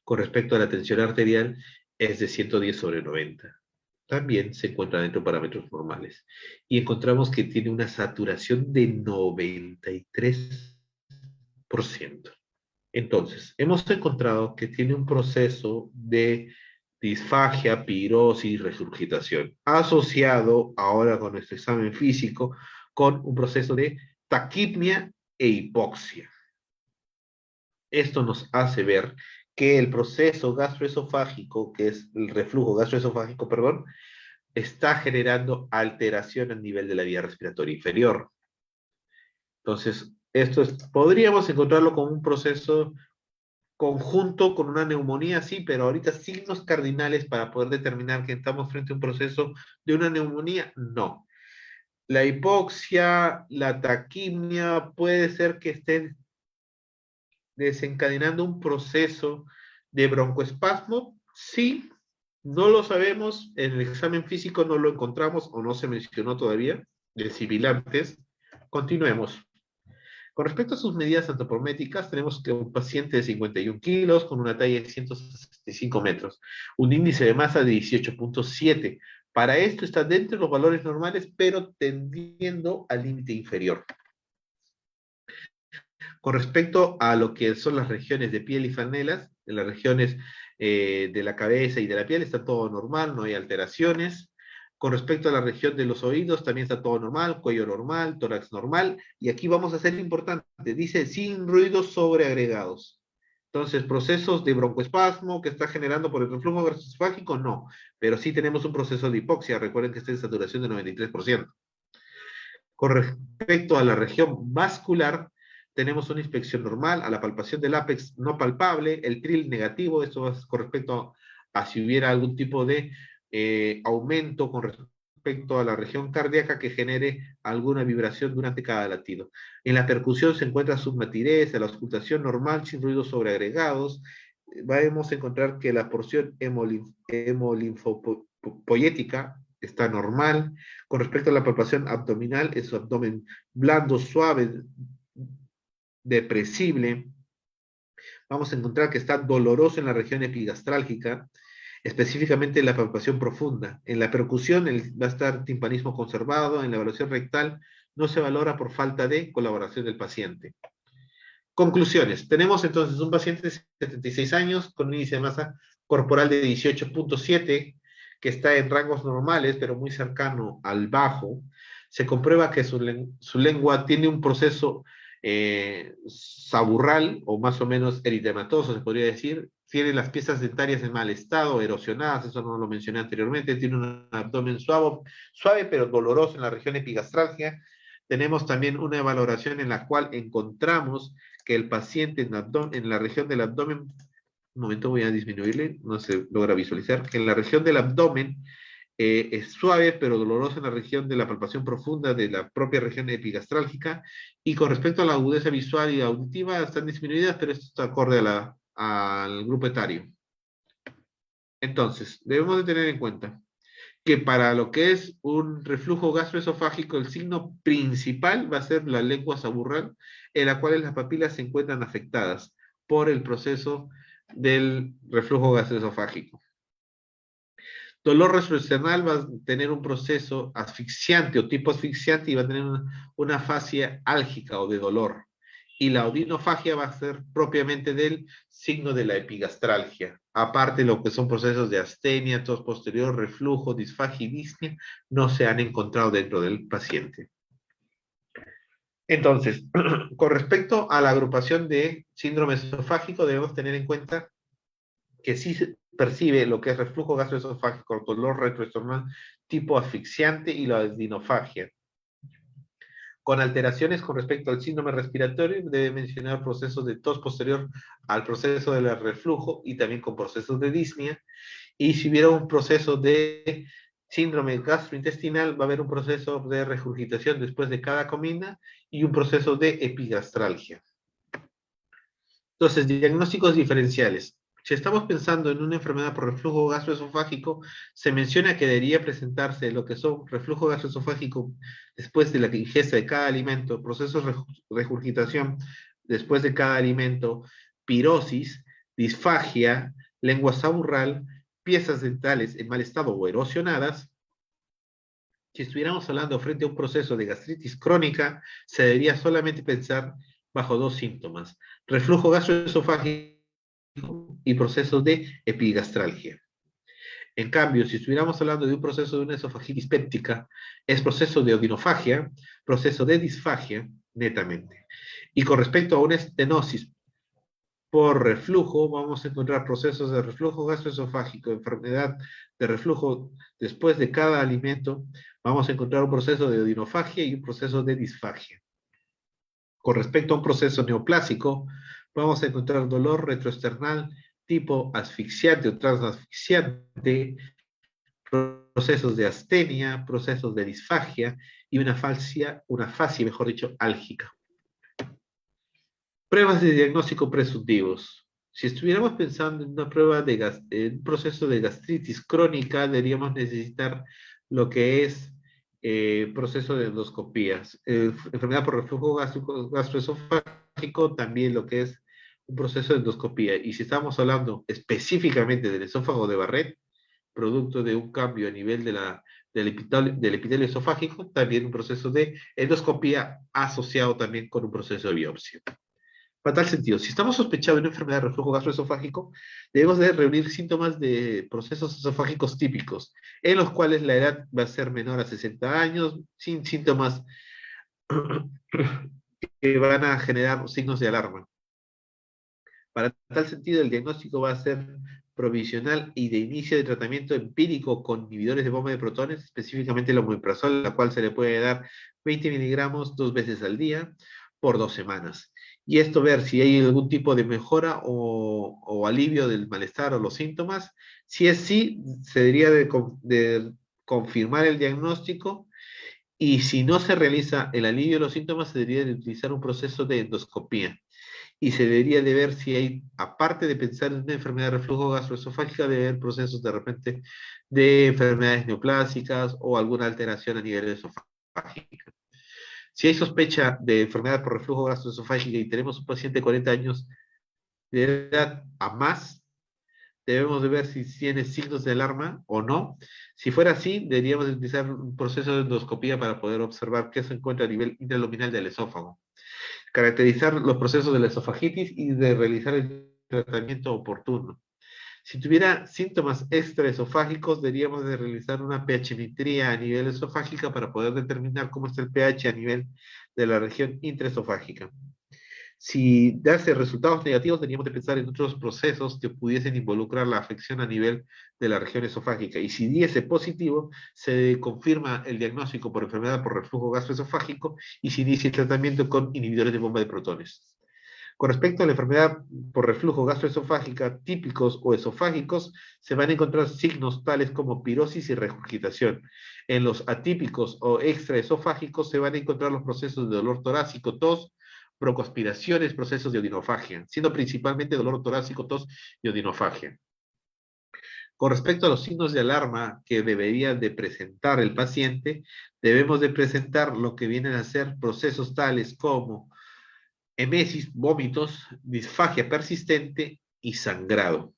Con respecto a la tensión arterial, es de 110/90. También se encuentra dentro de parámetros normales. Y encontramos que tiene una saturación de 93%. Entonces, hemos encontrado que tiene un proceso de disfagia, pirosis, regurgitación, asociado ahora con nuestro examen físico con un proceso de taquipnia e hipoxia. Esto nos hace ver que el proceso gastroesofágico, que es el reflujo gastroesofágico, perdón, está generando alteración a nivel de la vía respiratoria inferior. Entonces, podríamos encontrarlo como un proceso conjunto con una neumonía, sí, pero ahorita signos cardinales para poder determinar que estamos frente a un proceso de una neumonía, no. La hipoxia, la taquimia, puede ser que estén desencadenando un proceso de broncoespasmo, sí, no lo sabemos, en el examen físico no lo encontramos o no se mencionó todavía, de sibilantes. Continuemos. Con respecto a sus medidas antropométricas, tenemos que un paciente de 51 kilos con una talla de 165 metros, un índice de masa de 18.7. Para esto está dentro de los valores normales, pero tendiendo al límite inferior. Con respecto a lo que son las regiones de piel y franelas, en las regiones de la cabeza y de la piel está todo normal, no hay alteraciones. Con respecto a la región de los oídos, también está todo normal, cuello normal, tórax normal, y aquí vamos a ser importante, dice sin ruidos sobreagregados. Entonces, procesos de broncoespasmo que está generando por el reflujo gastroesofágico, no, pero sí tenemos un proceso de hipoxia, recuerden que está en saturación de 93%. Con respecto a la región vascular, tenemos una inspección normal, a la palpación del ápex no palpable, el tril negativo, esto es con respecto a si hubiera algún tipo de aumento con respecto a la región cardíaca que genere alguna vibración durante cada latido. En la percusión se encuentra submatirez, la auscultación normal sin ruidos sobreagregados. Vamos a encontrar que la porción hemolinfopoyética está normal. Con respecto a la palpación abdominal, es su abdomen blando, suave, depresible. Vamos a encontrar que está doloroso en la región epigastrálgica, específicamente en la palpación profunda. En la percusión va a estar timpanismo conservado, en la evaluación rectal no se valora por falta de colaboración del paciente. Conclusiones. Tenemos entonces un paciente de 76 años con un índice de masa corporal de 18.7 que está en rangos normales, pero muy cercano al bajo. Se comprueba que su lengua tiene un proceso saburral, o más o menos eritematoso, se podría decir. Tiene las piezas dentarias en mal estado, erosionadas, eso no lo mencioné anteriormente. Tiene un abdomen suave pero doloroso en la región epigastrálgica. Tenemos también una valoración en la cual encontramos que el paciente en la región del abdomen, un momento voy a disminuirle, no se logra visualizar, que en la región del abdomen es suave pero doloroso en la región de la palpación profunda de la propia región epigastrálgica, y con respecto a la agudeza visual y auditiva están disminuidas, pero esto está acorde al grupo etario. Entonces, debemos de tener en cuenta que para lo que es un reflujo gastroesofágico, el signo principal va a ser la lengua saburral, en la cual las papilas se encuentran afectadas por el proceso del reflujo gastroesofágico. Dolor retroesternal va a tener un proceso asfixiante o tipo asfixiante y va a tener una fase álgica o de dolor. Y la odinofagia va a ser propiamente del signo de la epigastralgia. Aparte, lo que son procesos de astenia, tos posterior, reflujo, disfagia y disnea, no se han encontrado dentro del paciente. Entonces, con respecto a la agrupación de síndrome esofágico, debemos tener en cuenta que sí se percibe lo que es reflujo gastroesofágico, dolor retroesternal tipo asfixiante y la odinofagia. Con alteraciones con respecto al síndrome respiratorio, debe mencionar procesos de tos posterior al proceso del reflujo y también con procesos de disnea. Y si hubiera un proceso de síndrome gastrointestinal, va a haber un proceso de regurgitación después de cada comida y un proceso de epigastralgia. Entonces, diagnósticos diferenciales. Si estamos pensando en una enfermedad por reflujo gastroesofágico, se menciona que debería presentarse lo que son reflujo gastroesofágico después de la ingesta de cada alimento, procesos de regurgitación después de cada alimento, pirosis, disfagia, lengua saburral, piezas dentales en mal estado o erosionadas. Si estuviéramos hablando frente a un proceso de gastritis crónica, se debería solamente pensar bajo dos síntomas: reflujo gastroesofágico y procesos de epigastralgia. En cambio, si estuviéramos hablando de un proceso de una esofagitis péptica, es proceso de odinofagia, proceso de disfagia, netamente. Y con respecto a una estenosis por reflujo, vamos a encontrar procesos de reflujo gastroesofágico, enfermedad de reflujo después de cada alimento, vamos a encontrar un proceso de odinofagia y un proceso de disfagia. Con respecto a un proceso neoplásico, vamos a encontrar dolor retroesternal tipo asfixiante o transasfixiante, procesos de astenia, procesos de disfagia y una fascia, mejor dicho, álgica. Pruebas de diagnóstico presuntivos. Si estuviéramos pensando en una prueba de un proceso de gastritis crónica, deberíamos necesitar lo que es proceso de endoscopías. Enfermedad por reflujo gastroesofágico, también lo que es un proceso de endoscopía. Y si estamos hablando específicamente del esófago de Barrett, producto de un cambio a nivel del epitelio esofágico, también un proceso de endoscopía asociado también con un proceso de biopsia. Para tal sentido, si estamos sospechando de una enfermedad de reflujo gastroesofágico, debemos de reunir síntomas de procesos esofágicos típicos, en los cuales la edad va a ser menor a 60 años, sin síntomas que van a generar signos de alarma. Para tal sentido, el diagnóstico va a ser provisional y de inicio de tratamiento empírico con inhibidores de bomba de protones, específicamente el omeprazol, la cual se le puede dar 20 miligramos 2 veces al día por 2 semanas. Y esto ver si hay algún tipo de mejora o alivio del malestar o los síntomas. Si es sí, se debería de confirmar el diagnóstico, y si no se realiza el alivio de los síntomas, se debería de utilizar un proceso de endoscopía. Y se debería de ver si hay, aparte de pensar en una enfermedad de reflujo gastroesofágica, de haber procesos de repente de enfermedades neoplásicas o alguna alteración a nivel esofágico. Si hay sospecha de enfermedad por reflujo gastroesofágico y tenemos un paciente de 40 años de edad a más, debemos de ver si tiene signos de alarma o no. Si fuera así, deberíamos utilizar un proceso de endoscopía para poder observar qué se encuentra a nivel intraluminal del esófago. Caracterizar los procesos de la esofagitis y de realizar el tratamiento oportuno. Si tuviera síntomas extraesofágicos, deberíamos de realizar una pHmetría a nivel esofágica para poder determinar cómo está el pH a nivel de la región intraesofágica. Si dase resultados negativos, teníamos de pensar en otros procesos que pudiesen involucrar la afección a nivel de la región esofágica. Y si diese positivo, se confirma el diagnóstico por enfermedad por reflujo gastroesofágico y se inicia el tratamiento con inhibidores de bomba de protones. Con respecto a la enfermedad por reflujo gastroesofágica típicos o esofágicos, se van a encontrar signos tales como pirosis y regurgitación. En los atípicos o extraesofágicos se van a encontrar los procesos de dolor torácico, tos, broncoaspiraciones, procesos de odinofagia, siendo principalmente dolor torácico, tos y odinofagia. Con respecto a los signos de alarma que debería de presentar el paciente, debemos de presentar lo que vienen a ser procesos tales como emesis, vómitos, disfagia persistente y sangrado.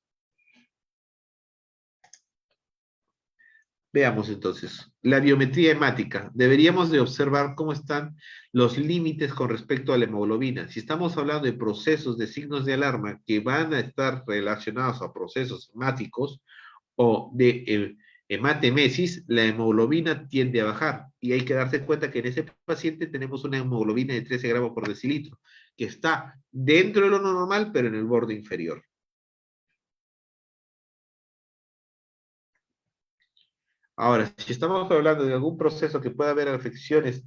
Veamos entonces, la biometría hemática. Deberíamos de observar cómo están los límites con respecto a la hemoglobina. Si estamos hablando de procesos de signos de alarma que van a estar relacionados a procesos hemáticos o de hematemesis, la hemoglobina tiende a bajar. Y hay que darse cuenta que en ese paciente tenemos una hemoglobina de 13 gramos por decilitro, que está dentro de lo normal, pero en el borde inferior. Ahora, si estamos hablando de algún proceso que pueda haber afecciones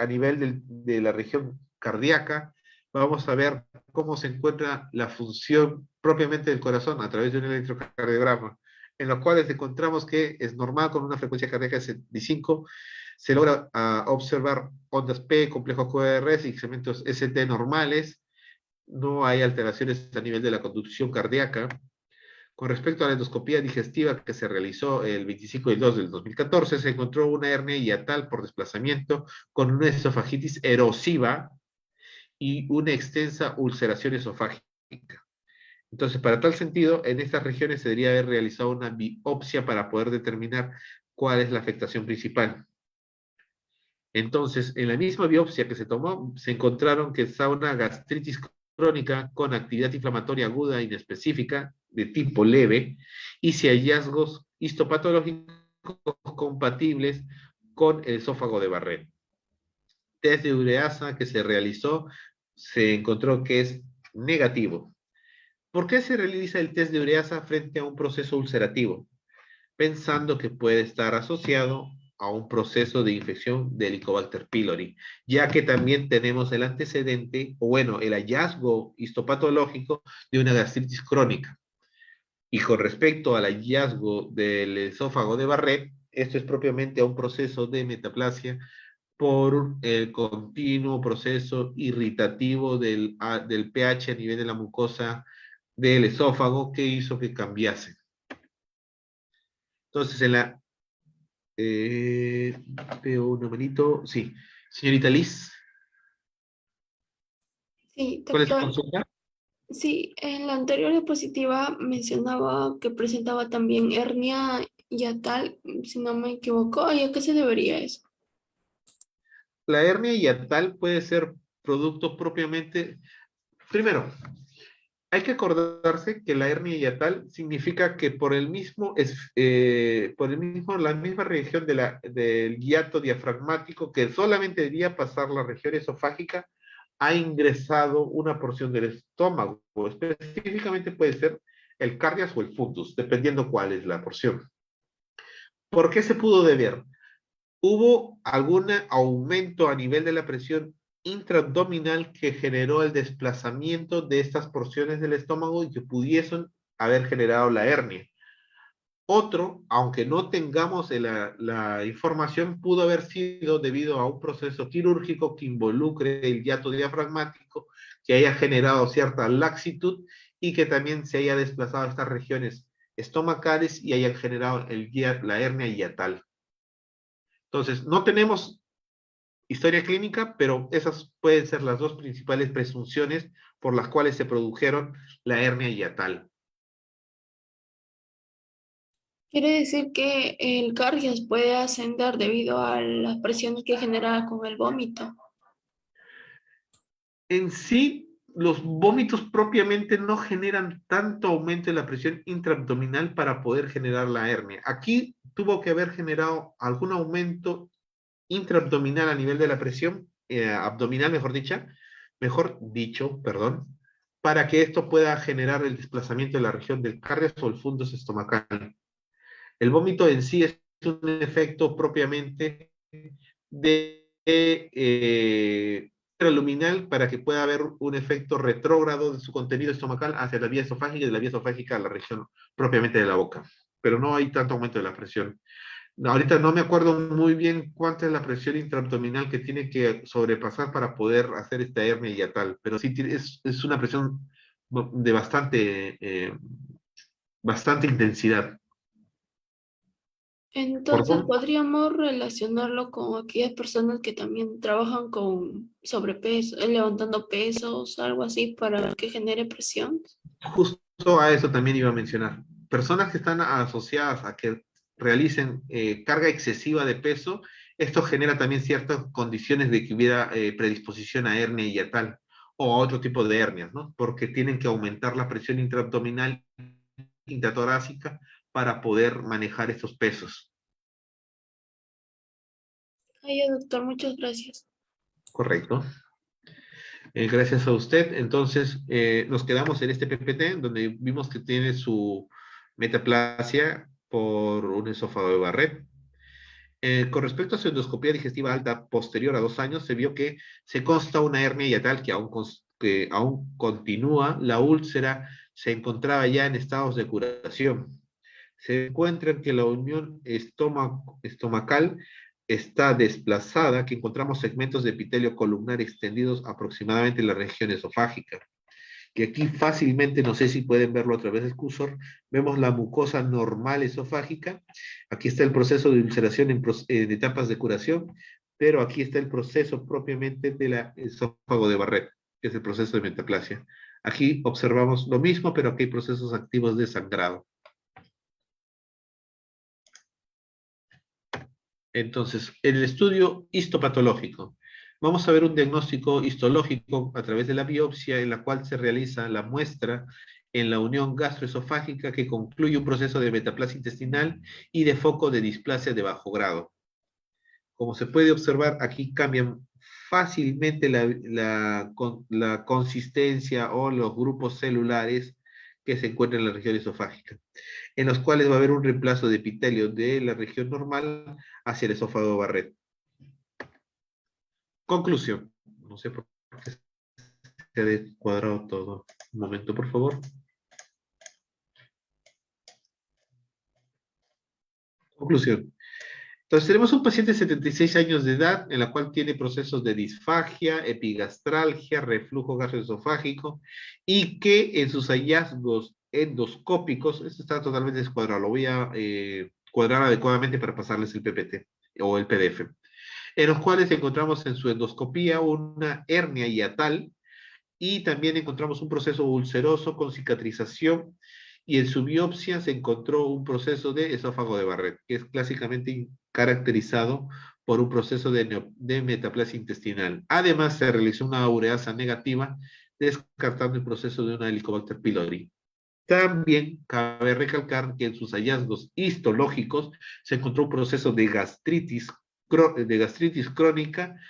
a nivel de la región cardíaca, vamos a ver cómo se encuentra la función propiamente del corazón a través de un electrocardiograma, en los cuales encontramos que es normal con una frecuencia cardíaca de 75, se logra observar ondas P, complejos QRS y segmentos ST normales, no hay alteraciones a nivel de la conducción cardíaca. Con respecto a la endoscopía digestiva que se realizó el 25 del 2 del 2014, se encontró una hernia hiatal por desplazamiento con una esofagitis erosiva y una extensa ulceración esofágica. Entonces, para tal sentido, en estas regiones se debería haber realizado una biopsia para poder determinar cuál es la afectación principal. Entonces, en la misma biopsia que se tomó, se encontraron que estaba una gastritis crónica con actividad inflamatoria aguda e inespecífica de tipo leve y si hallazgos histopatológicos compatibles con el esófago de Barrett. Test de ureasa que se realizó se encontró que es negativo. ¿Por qué se realiza el test de ureasa frente a un proceso ulcerativo? Pensando que puede estar asociado a un proceso de infección de Helicobacter pylori, ya que también tenemos el antecedente, o bueno, el hallazgo histopatológico de una gastritis crónica. Y con respecto al hallazgo del esófago de Barrett, esto es propiamente a un proceso de metaplasia por el continuo proceso irritativo del pH a nivel de la mucosa del esófago que hizo que cambiase. Entonces, en la veo un numerito. Sí. Señorita Liz, Sí, ¿cuál es su doctor. consulta? Sí, en la anterior diapositiva mencionaba que presentaba también hernia hiatal, si no me equivoco. ¿Y a qué se debería eso? La hernia hiatal puede ser producto propiamente. Primero, hay que acordarse que la hernia hiatal significa que la misma región del hiato diafragmático que solamente debía pasar la región esofágica, ha ingresado una porción del estómago. Específicamente puede ser el cardias o el fundus, dependiendo cuál es la porción. ¿Por qué se pudo deber? Hubo algún aumento a nivel de la presión intraabdominal que generó el desplazamiento de estas porciones del estómago y que pudiesen haber generado la hernia. Otro, aunque no tengamos la información, pudo haber sido debido a un proceso quirúrgico que involucre el hiato diafragmático, que haya generado cierta laxitud y que también se haya desplazado a estas regiones estomacales y hayan generado la hernia hiatal. Entonces, no tenemos historia clínica, pero esas pueden ser las dos principales presunciones por las cuales se produjeron la hernia hiatal. Quiere decir que el cardias puede ascender debido a las presiones que genera con el vómito. En sí, los vómitos propiamente no generan tanto aumento de la presión intraabdominal para poder generar la hernia. Aquí tuvo que haber generado algún aumento intraabdominal a nivel de la presión abdominal, mejor dicho, perdón, para que esto pueda generar el desplazamiento de la región del cardias o el fundus estomacal. El vómito en sí es un efecto propiamente de luminal para que pueda haber un efecto retrógrado de su contenido estomacal hacia la vía esofágica y de la vía esofágica a la región propiamente de la boca. Pero no hay tanto aumento de la presión. Ahorita no me acuerdo muy bien cuánta es la presión intraabdominal que tiene que sobrepasar para poder hacer esta hernia hiatal, pero sí es una presión de bastante intensidad. Entonces podríamos relacionarlo con aquellas personas que también trabajan con sobrepeso, levantando pesos, algo así, para que genere presión. Justo a eso también iba a mencionar. Personas que están asociadas a que realicen carga excesiva de peso, esto genera también ciertas condiciones de que hubiera predisposición a hernia hiatal o a otro tipo de hernias, ¿no? Porque tienen que aumentar la presión intraabdominal, intratorácica, para poder manejar estos pesos. Ay, doctor, muchas gracias. Correcto. Gracias a usted. Entonces, nos quedamos en este PPT, donde vimos que tiene su metaplasia por un esófago de Barrett. Con respecto a su endoscopía digestiva alta posterior a 2 años, se vio que se consta una hernia hiatal que aún continúa. La úlcera se encontraba ya en estados de curación. Se encuentra que la unión estomacal está desplazada, que encontramos segmentos de epitelio columnar extendidos aproximadamente en la región esofágica. Que aquí fácilmente, no sé si pueden verlo a través del cursor, vemos la mucosa normal esofágica. Aquí está el proceso de ulceración en etapas de curación, pero aquí está el proceso propiamente de la esófago de Barrett, que es el proceso de metaplasia. Aquí observamos lo mismo, pero aquí hay procesos activos de sangrado. Entonces, en el estudio histopatológico, vamos a ver un diagnóstico histológico a través de la biopsia, en la cual se realiza la muestra en la unión gastroesofágica que concluye un proceso de metaplasia intestinal y de foco de displasia de bajo grado. Como se puede observar, aquí cambian fácilmente la consistencia o los grupos celulares que se encuentran en la región esofágica, en los cuales va a haber un reemplazo de epitelio de la región normal hacia el esófago de Barrett. Conclusión. No sé por qué se ha descuadrado todo. Un momento, por favor. Conclusión. Entonces, tenemos un paciente de 76 años de edad, en la cual tiene procesos de disfagia, epigastralgia, reflujo gastroesofágico, y que en sus hallazgos endoscópicos, esto está totalmente descuadrado, lo voy a cuadrar adecuadamente para pasarles el PPT o el PDF, en los cuales encontramos en su endoscopía una hernia hiatal, y también encontramos un proceso ulceroso con cicatrización, y en su biopsia se encontró un proceso de esófago de Barrett, que es clásicamente caracterizado por un proceso de metaplasia intestinal. Además, se realizó una ureasa negativa, descartando el proceso de una Helicobacter pylori. También cabe recalcar que en sus hallazgos histológicos se encontró un proceso de gastritis crónica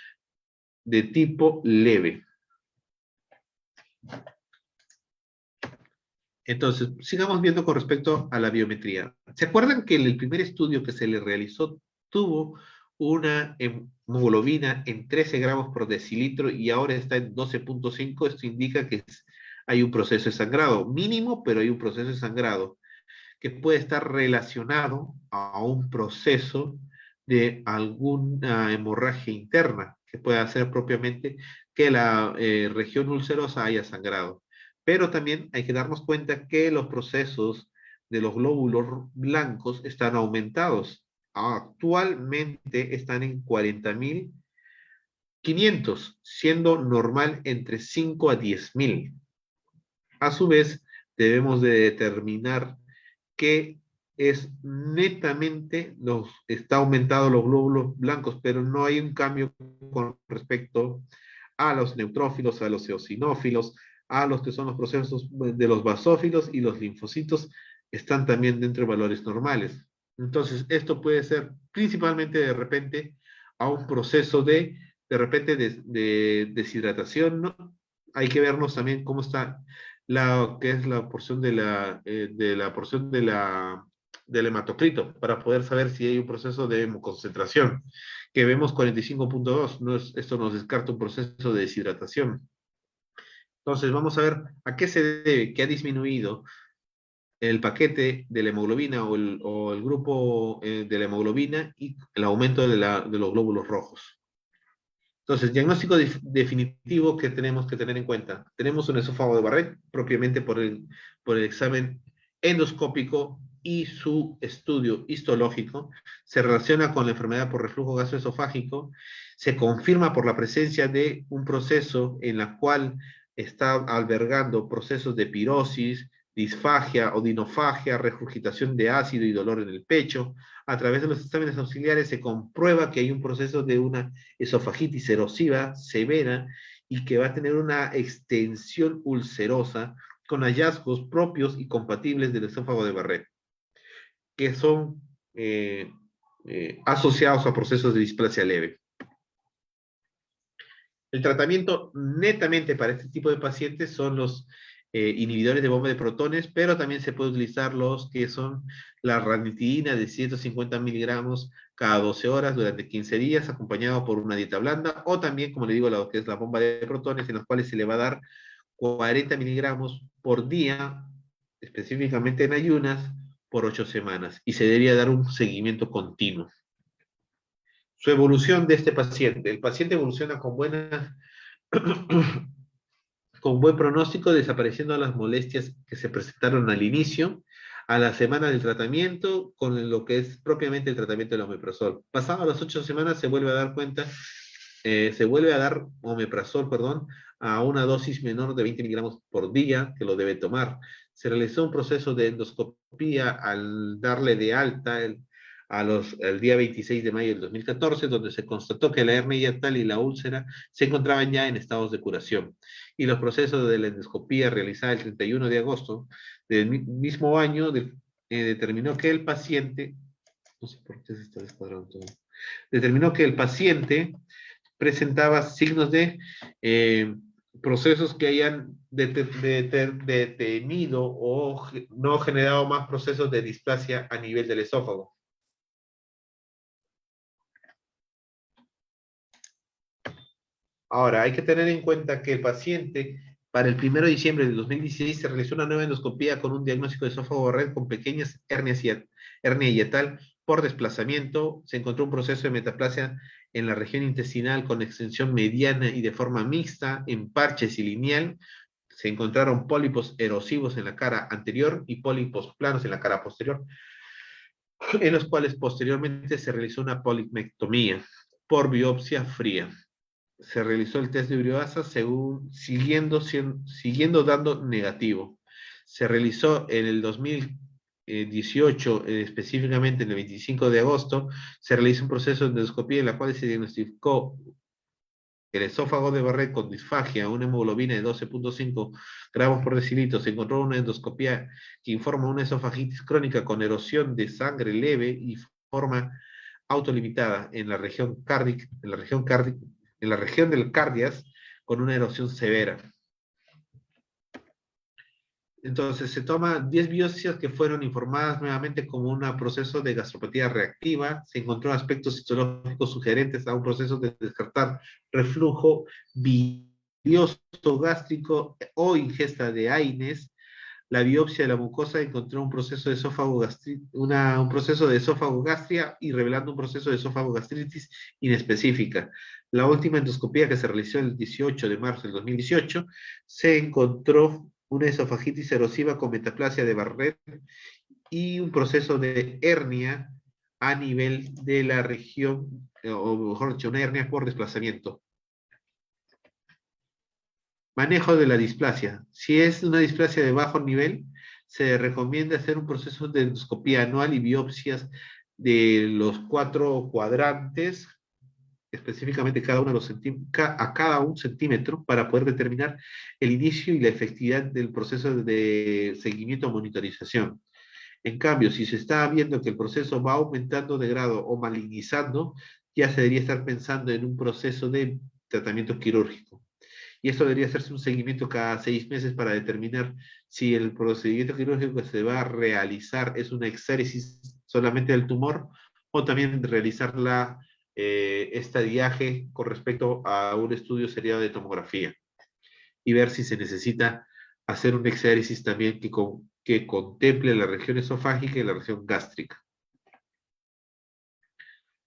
de tipo leve. Entonces, sigamos viendo con respecto a la biometría. ¿Se acuerdan que en el primer estudio que se le realizó tuvo una hemoglobina en 13 gramos por decilitro y ahora está en 12.5? Esto indica que hay un proceso de sangrado mínimo, pero hay un proceso de sangrado que puede estar relacionado a un proceso de alguna hemorragia interna, que puede hacer propiamente que la región ulcerosa haya sangrado. Pero también hay que darnos cuenta que los procesos de los glóbulos blancos están aumentados. Actualmente están en 40.500, siendo normal entre 5 a 10.000. A su vez, debemos de determinar que es netamente, está aumentado los glóbulos blancos, pero no hay un cambio con respecto a los neutrófilos, a los eosinófilos, a los que son los procesos de los basófilos, y los linfocitos están también dentro de valores normales. Entonces, esto puede ser principalmente de repente a un proceso de repente de deshidratación, ¿no? Hay que vernos también cómo está que es la porción del hematocrito, para poder saber si hay un proceso de hemoconcentración, que vemos 45.2, esto nos descarta un proceso de deshidratación. Entonces, vamos a ver a qué se debe que ha disminuido el paquete de la hemoglobina o el grupo de la hemoglobina y el aumento de los glóbulos rojos. Entonces, diagnóstico definitivo que tenemos que tener en cuenta. Tenemos un esófago de Barrett, propiamente por el examen endoscópico, y su estudio histológico se relaciona con la enfermedad por reflujo gastroesofágico. Se confirma por la presencia de un proceso en la cual está albergando procesos de pirosis, disfagia o dinofagia, regurgitación de ácido y dolor en el pecho. A través de los exámenes auxiliares se comprueba que hay un proceso de una esofagitis erosiva severa y que va a tener una extensión ulcerosa con hallazgos propios y compatibles del esófago de Barrett, que son asociados a procesos de displasia leve. El tratamiento netamente para este tipo de pacientes son los inhibidores de bomba de protones, pero también se puede utilizar los que son la ranitidina de 150 miligramos cada 12 horas durante 15 días, acompañado por una dieta blanda, o también, como le digo, lo que es la bomba de protones, en los cuales se le va a dar 40 miligramos por día, específicamente en ayunas, por 8 semanas, y se debería dar un seguimiento continuo. Su evolución de este paciente. El paciente evoluciona con buen pronóstico, desapareciendo las molestias que se presentaron al inicio, a la semana del tratamiento, con lo que es propiamente el tratamiento del omeprazol. Pasado las 8 semanas se vuelve a dar omeprazol, perdón, a una dosis menor de 20 miligramos por día, que lo debe tomar. Se realizó un proceso de endoscopía al darle de alta el día 26 de mayo del 2014, donde se constató que la hernia hiatal y la úlcera se encontraban ya en estados de curación. Y los procesos de la endoscopía realizada el 31 de agosto del mismo año determinó que el paciente, no sé por qué se está descuadrando todo, determinó que el paciente presentaba signos de procesos que hayan detenido o no generado más procesos de displasia a nivel del esófago. Ahora, hay que tener en cuenta que el paciente, para el 1 de diciembre de 2016, se realizó una nueva endoscopía con un diagnóstico de esófago Barrett con pequeñas hernia hiatal por desplazamiento. Se encontró un proceso de metaplasia en la región intestinal con extensión mediana y de forma mixta, en parches y lineal. Se encontraron pólipos erosivos en la cara anterior y pólipos planos en la cara posterior, en los cuales posteriormente se realizó una polimectomía por biopsia fría. Se realizó el test de ureasa siguiendo dando negativo. Se realizó en el 2018, específicamente en el 25 de agosto, se realizó un proceso de endoscopía en la cual se diagnosticó el esófago de Barrett con disfagia, una hemoglobina de 12.5 gramos por decilitro. Se encontró una endoscopía que informa una esofagitis crónica con erosión de sangre leve y forma autolimitada en la región del cardias, con una erosión severa. Entonces, se toman 10 biopsias que fueron informadas nuevamente como un proceso de gastropatía reactiva. Se encontró aspectos histológicos sugerentes a un proceso de descartar reflujo bilioso gástrico o ingesta de AINES. La biopsia de la mucosa encontró un proceso de esófago-gastria y revelando un proceso de esófago-gastritis inespecífica. La última endoscopía que se realizó el 18 de marzo del 2018 se encontró una esofagitis erosiva con metaplasia de Barrett y un proceso de hernia a nivel de la región, o mejor dicho, una hernia por desplazamiento. Manejo de la displasia. Si es una displasia de bajo nivel, se recomienda hacer un proceso de endoscopía anual y biopsias de los 4 cuadrantes, específicamente a cada 1 centímetro, para poder determinar el inicio y la efectividad del proceso de seguimiento o monitorización. En cambio, si se está viendo que el proceso va aumentando de grado o malignizando, ya se debería estar pensando en un proceso de tratamiento quirúrgico. Y esto debería hacerse un seguimiento cada 6 meses para determinar si el procedimiento quirúrgico que se va a realizar es una exéresis solamente del tumor o también realizar estadiaje con respecto a un estudio seriado de tomografía y ver si se necesita hacer un exéresis también que contemple la región esofágica y la región gástrica.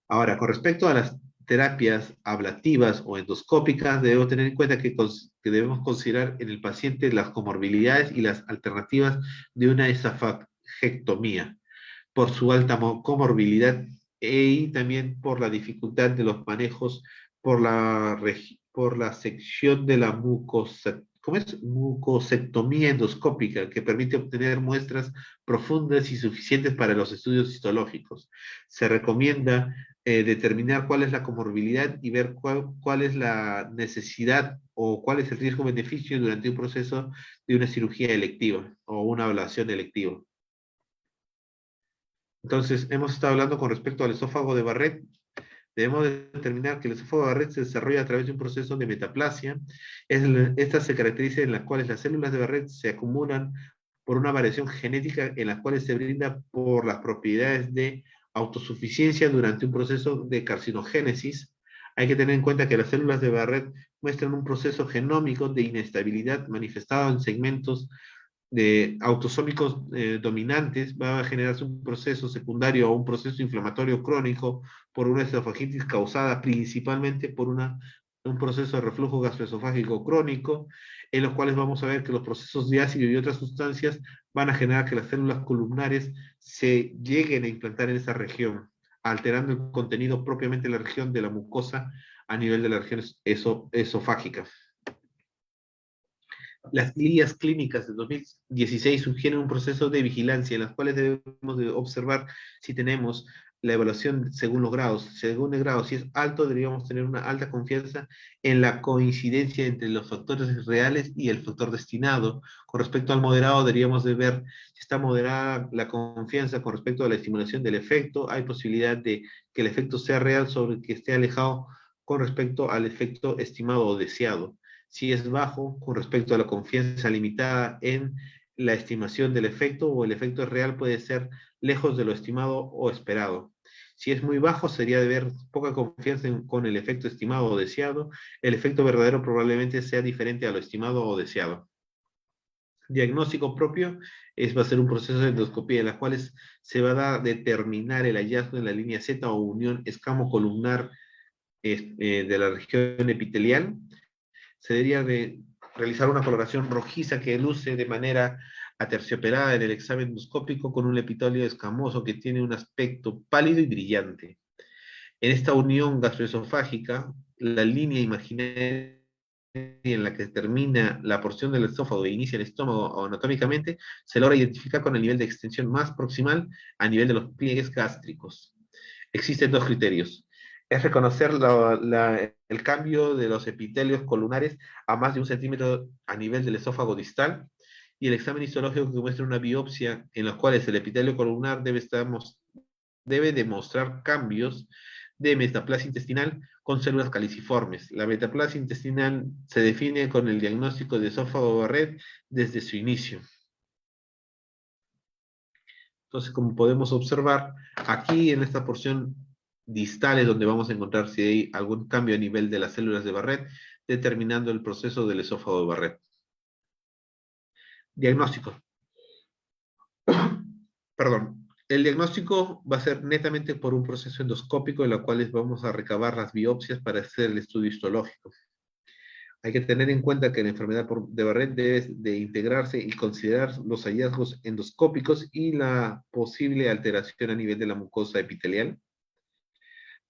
Ahora, con respecto a las terapias ablativas o endoscópicas, debemos tener en cuenta que debemos considerar en el paciente las comorbilidades y las alternativas de una esofagectomía, por su alta comorbilidad y también por la dificultad de los manejos por la sección de la ¿cómo es? Mucosectomía endoscópica, que permite obtener muestras profundas y suficientes para los estudios histológicos. Se recomienda determinar cuál es la comorbilidad y ver cuál es la necesidad o cuál es el riesgo-beneficio durante un proceso de una cirugía electiva o una ablación electiva. Entonces, hemos estado hablando con respecto al esófago de Barrett. Debemos determinar que el esófago de Barrett se desarrolla a través de un proceso de metaplasia. Esta se caracteriza en las cuales las células de Barrett se acumulan por una variación genética en las cuales se brinda por las propiedades de autosuficiencia durante un proceso de carcinogénesis. Hay que tener en cuenta que las células de Barrett muestran un proceso genómico de inestabilidad manifestado en segmentos de autosómicos dominantes. Va a generarse un proceso secundario o un proceso inflamatorio crónico por una esofagitis causada principalmente por un proceso de reflujo gastroesofágico crónico, en los cuales vamos a ver que los procesos de ácido y otras sustancias van a generar que las células columnares se lleguen a implantar en esa región, alterando el contenido propiamente de la región de la mucosa a nivel de la región esofágica. Las guías clínicas de 2016 sugieren un proceso de vigilancia en las cuales debemos de observar si tenemos la evaluación según los grados. Según el grado, si es alto, deberíamos tener una alta confianza en la coincidencia entre los factores reales y el factor destinado. Con respecto al moderado, deberíamos de ver si está moderada la confianza con respecto a la estimulación del efecto. Hay posibilidad de que el efecto sea real sobre que esté alejado con respecto al efecto estimado o deseado. Si es bajo con respecto a la confianza limitada en la estimación del efecto o el efecto real puede ser lejos de lo estimado o esperado. Si es muy bajo sería de ver poca confianza con el efecto estimado o deseado. El efecto verdadero probablemente sea diferente a lo estimado o deseado. Diagnóstico propio va a ser un proceso de endoscopía en la cual se va a determinar el hallazgo en la línea Z o unión escamo-columnar de la región epitelial. Se debería de realizar una coloración rojiza que luce de manera aterciopelada en el examen endoscópico con un epitelio escamoso que tiene un aspecto pálido y brillante. En esta unión gastroesofágica, la línea imaginaria en la que termina la porción del esófago e inicia el estómago anatómicamente, se logra identificar con el nivel de extensión más proximal a nivel de los pliegues gástricos. Existen dos criterios. Es reconocer el cambio de los epitelios columnares a más de 1 centímetro a nivel del esófago distal, y el examen histológico que muestra una biopsia en los cuales el epitelio columnar debe demostrar cambios de metaplasia intestinal con células caliciformes. La metaplasia intestinal se define con el diagnóstico de esófago Barrett desde su inicio. Entonces, como podemos observar, aquí en esta porción distal es donde vamos a encontrar si hay algún cambio a nivel de las células de Barrett, determinando el proceso del esófago de Barrett. Diagnóstico. Perdón. El diagnóstico va a ser netamente por un proceso endoscópico en el cual vamos a recabar las biopsias para hacer el estudio histológico. Hay que tener en cuenta que la enfermedad de Barrett debe de integrarse y considerar los hallazgos endoscópicos y la posible alteración a nivel de la mucosa epitelial.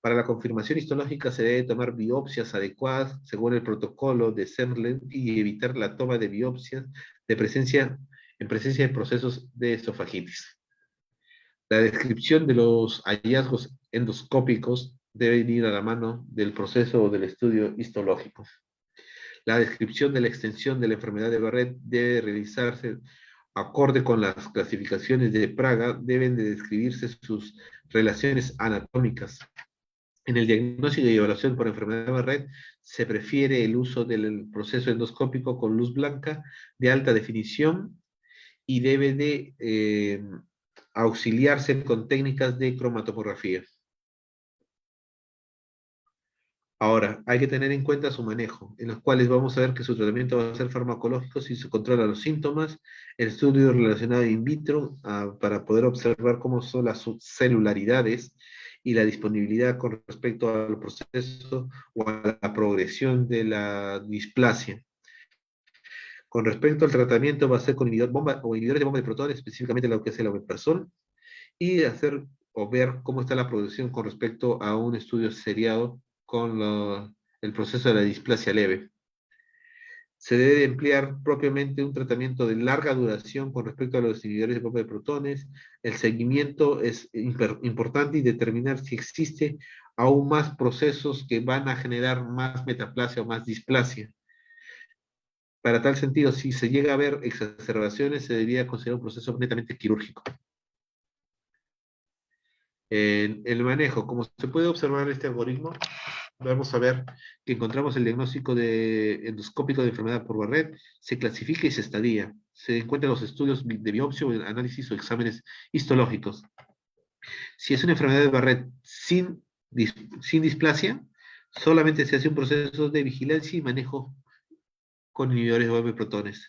Para la confirmación histológica se debe tomar biopsias adecuadas según el protocolo de Semler y evitar la toma de biopsias en presencia de procesos de esofagitis. La descripción de los hallazgos endoscópicos debe ir a la mano del proceso del estudio histológico. La descripción de la extensión de la enfermedad de Barrett debe realizarse acorde con las clasificaciones de Praga, deben de describirse sus relaciones anatómicas. En el diagnóstico y evaluación por enfermedad de Barrett se prefiere el uso del proceso endoscópico con luz blanca de alta definición y debe de auxiliarse con técnicas de cromatografía. Ahora, hay que tener en cuenta su manejo, en los cuales vamos a ver que su tratamiento va a ser farmacológico si se controla los síntomas, el estudio relacionado in vitro para poder observar cómo son las celularidades y la disponibilidad con respecto al proceso o a la progresión de la displasia. Con respecto al tratamiento va a ser con inhibidores de bomba de protones, específicamente lo que es el omeprazol, y hacer o ver cómo está la progresión con respecto a un estudio seriado con el proceso de la displasia leve. Se debe emplear propiamente un tratamiento de larga duración con respecto a los inhibidores de bomba de protones. El seguimiento es importante y determinar si existe aún más procesos que van a generar más metaplasia o más displasia. Para tal sentido, si se llega a ver exacerbaciones, se debería considerar un proceso netamente quirúrgico. En el manejo, como se puede observar en este algoritmo, vamos a ver que encontramos el diagnóstico endoscópico de enfermedad por Barrett, se clasifica y se estadia. Se encuentran los estudios de biopsia, análisis o exámenes histológicos. Si es una enfermedad de Barrett sin displasia, solamente se hace un proceso de vigilancia y manejo con inhibidores de bomba de protones.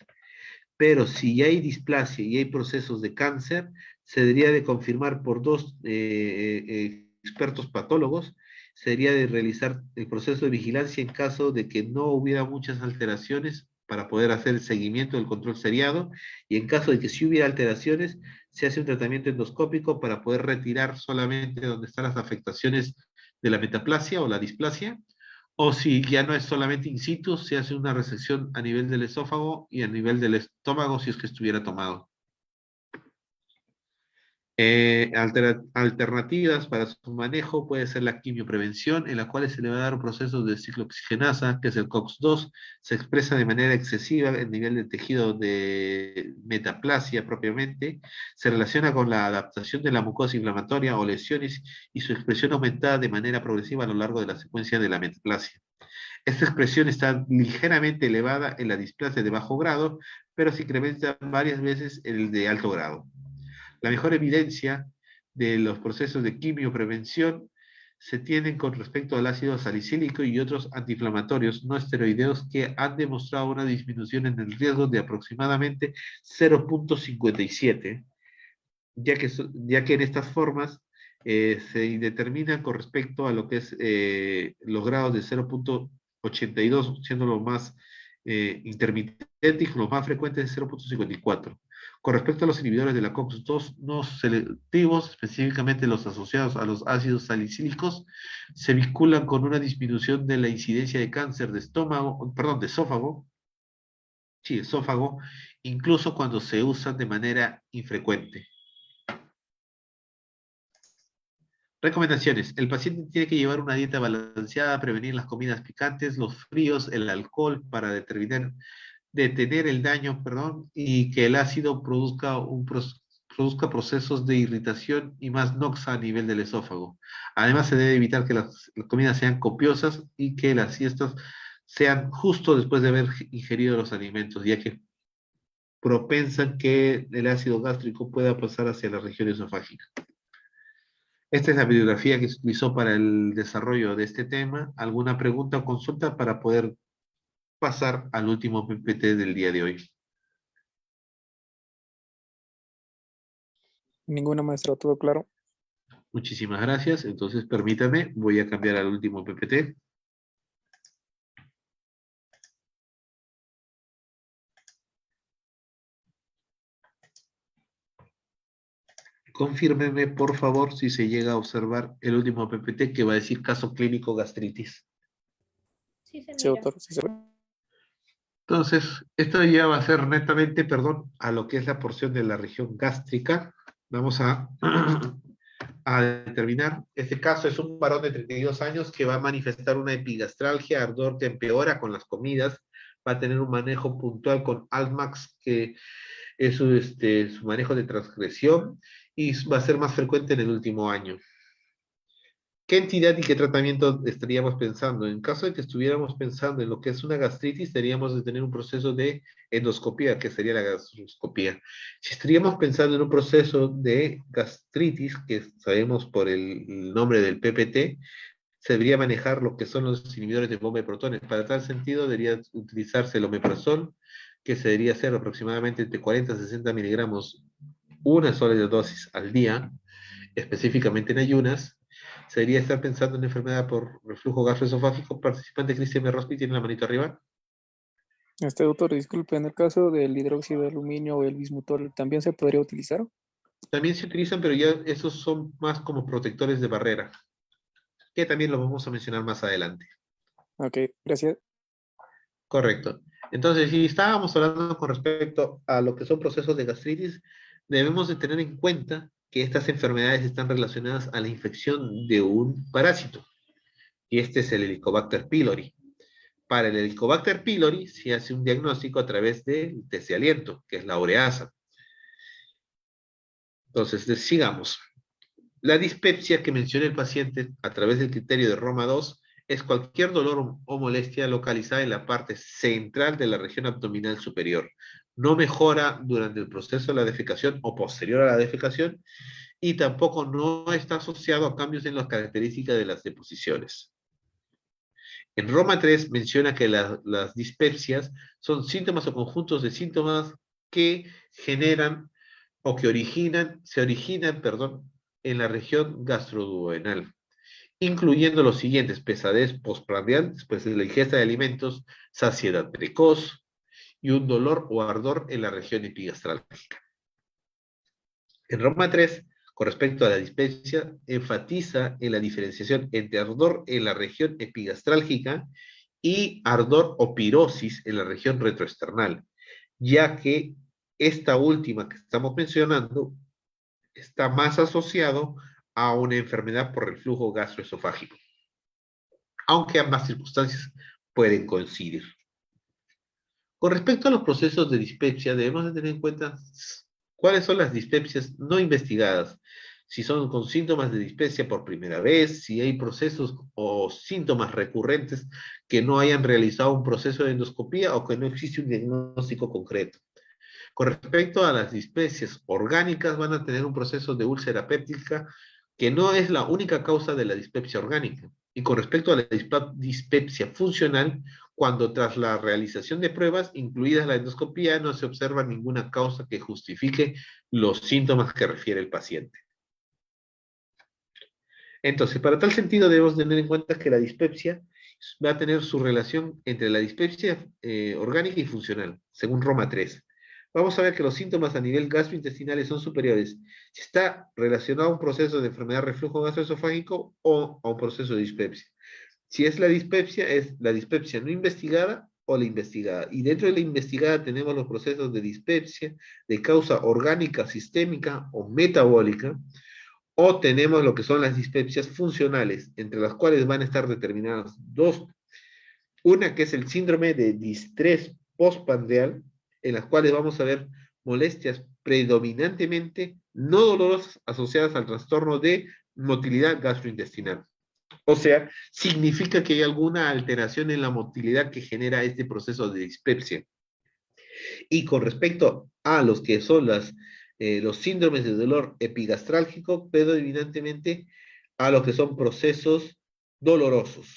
Pero si ya hay displasia y hay procesos de cáncer, se debería de confirmar por dos expertos patólogos, se debería de realizar el proceso de vigilancia en caso de que no hubiera muchas alteraciones para poder hacer el seguimiento del control seriado, y en caso de que sí hubiera alteraciones, se hace un tratamiento endoscópico para poder retirar solamente donde están las afectaciones de la metaplasia o la displasia, o si ya no es solamente in situ, se hace una resección a nivel del esófago y a nivel del estómago si es que estuviera tomado. Alternativas para su manejo puede ser la quimioprevención, en la cual se le va a dar un proceso de ciclooxigenasa, que es el COX-2, se expresa de manera excesiva el nivel de tejido de metaplasia propiamente, se relaciona con la adaptación de la mucosa inflamatoria o lesiones y su expresión aumentada de manera progresiva a lo largo de la secuencia de la metaplasia. Esta expresión está ligeramente elevada en la displasia de bajo grado, pero se incrementa varias veces en el de alto grado. La mejor evidencia de los procesos de quimioprevención se tienen con respecto al ácido salicílico y otros antiinflamatorios no esteroideos que han demostrado una disminución en el riesgo de aproximadamente 0.57, ya que en estas formas se determinan con respecto a lo que es los grados de 0.82, siendo lo más intermitente y los más frecuentes de 0.54. Con respecto a los inhibidores de la COX-2 no selectivos, específicamente los asociados a los ácidos salicílicos, se vinculan con una disminución de la incidencia de cáncer de esófago, incluso cuando se usan de manera infrecuente. Recomendaciones. El paciente tiene que llevar una dieta balanceada, prevenir las comidas picantes, los fríos, el alcohol para detener el daño, y que el ácido produzca procesos de irritación y más noxa a nivel del esófago. Además, se debe evitar que las comidas sean copiosas y que las siestas sean justo después de haber ingerido los alimentos, ya que propensan que el ácido gástrico pueda pasar hacia la región esofágica. Esta es la bibliografía que se utilizó para el desarrollo de este tema. ¿Alguna pregunta o consulta para poder pasar al último PPT del día de hoy? Ninguna, maestra, todo claro. Muchísimas gracias. Entonces, permítame, voy a cambiar al último PPT. Confírmeme, por favor, si se llega a observar el último PPT que va a decir caso clínico gastritis. Sí, se Sí, mira. doctor, sí se ve. Entonces, esto ya va a ser netamente, a lo que es la porción de la región gástrica. Vamos a determinar. Este caso es un varón de 32 años que va a manifestar una epigastralgia, ardor que empeora con las comidas. Va a tener un manejo puntual con Almax, que es su manejo de transgresión, y va a ser más frecuente en el último año. ¿Qué entidad y qué tratamiento estaríamos pensando? En caso de que estuviéramos pensando en lo que es una gastritis, tendríamos de tener un proceso de endoscopía, que sería la gastroscopía. Si estaríamos pensando en un proceso de gastritis, que sabemos por el nombre del PPT, se debería manejar lo que son los inhibidores de bomba de protones. Para tal sentido, debería utilizarse el omeprazol, que se debería hacer aproximadamente entre 40 a 60 miligramos, una sola dosis al día, específicamente en ayunas. Se debería estar pensando en enfermedad por reflujo gastroesofágico. Participante Cristian Berrospi, tiene la manito arriba. Doctor, disculpe, en el caso del hidróxido de aluminio o el bismutol, ¿también se podría utilizar? También se utilizan, pero ya esos son más como protectores de barrera, que también lo vamos a mencionar más adelante. Ok, gracias. Correcto. Entonces, si estábamos hablando con respecto a lo que son procesos de gastritis, debemos de tener en cuenta que estas enfermedades están relacionadas a la infección de un parásito, y este es el Helicobacter pylori. Para el Helicobacter pylori se hace un diagnóstico a través del test de aliento, que es la ureasa. Entonces, sigamos. La dispepsia que menciona el paciente a través del criterio de Roma II es cualquier dolor o molestia localizada en la parte central de la región abdominal superior. No mejora durante el proceso de la defecación o posterior a la defecación y tampoco no está asociado a cambios en las características de las deposiciones. En Roma III menciona que las dispepsias son síntomas o conjuntos de síntomas que generan o que se originan, en la región gastroduodenal, incluyendo los siguientes: pesadez postprandial, después de la ingesta de alimentos, saciedad precoz y un dolor o ardor en la región epigastrálgica. En Roma III, con respecto a la dispepsia, enfatiza en la diferenciación entre ardor en la región epigastrálgica y ardor o pirosis en la región retroesternal, ya que esta última que estamos mencionando está más asociado a una enfermedad por reflujo gastroesofágico, aunque ambas circunstancias pueden coincidir. Con respecto a los procesos de dispepsia, debemos de tener en cuenta cuáles son las dispepsias no investigadas, si son con síntomas de dispepsia por primera vez, si hay procesos o síntomas recurrentes que no hayan realizado un proceso de endoscopía o que no existe un diagnóstico concreto. Con respecto a las dispepsias orgánicas, van a tener un proceso de úlcera péptica que no es la única causa de la dispepsia orgánica. Y con respecto a la dispepsia funcional, cuando tras la realización de pruebas, incluidas la endoscopía, no se observa ninguna causa que justifique los síntomas que refiere el paciente. Entonces, para tal sentido debemos tener en cuenta que la dispepsia va a tener su relación entre la dispepsia orgánica y funcional, según Roma III. Vamos a ver que los síntomas a nivel gastrointestinal son superiores si está relacionado a un proceso de enfermedad de reflujo gastroesofágico o a un proceso de dispepsia. Si es la dispepsia no investigada o la investigada. Y dentro de la investigada tenemos los procesos de dispepsia de causa orgánica, sistémica o metabólica, o tenemos lo que son las dispepsias funcionales, entre las cuales van a estar determinadas dos. Una que es el síndrome de distrés postprandial, en las cuales vamos a ver molestias predominantemente no dolorosas asociadas al trastorno de motilidad gastrointestinal. O sea, significa que hay alguna alteración en la motilidad que genera este proceso de dispepsia. Y con respecto a los que son los síndromes de dolor epigastrálgico, predominantemente a los que son procesos dolorosos.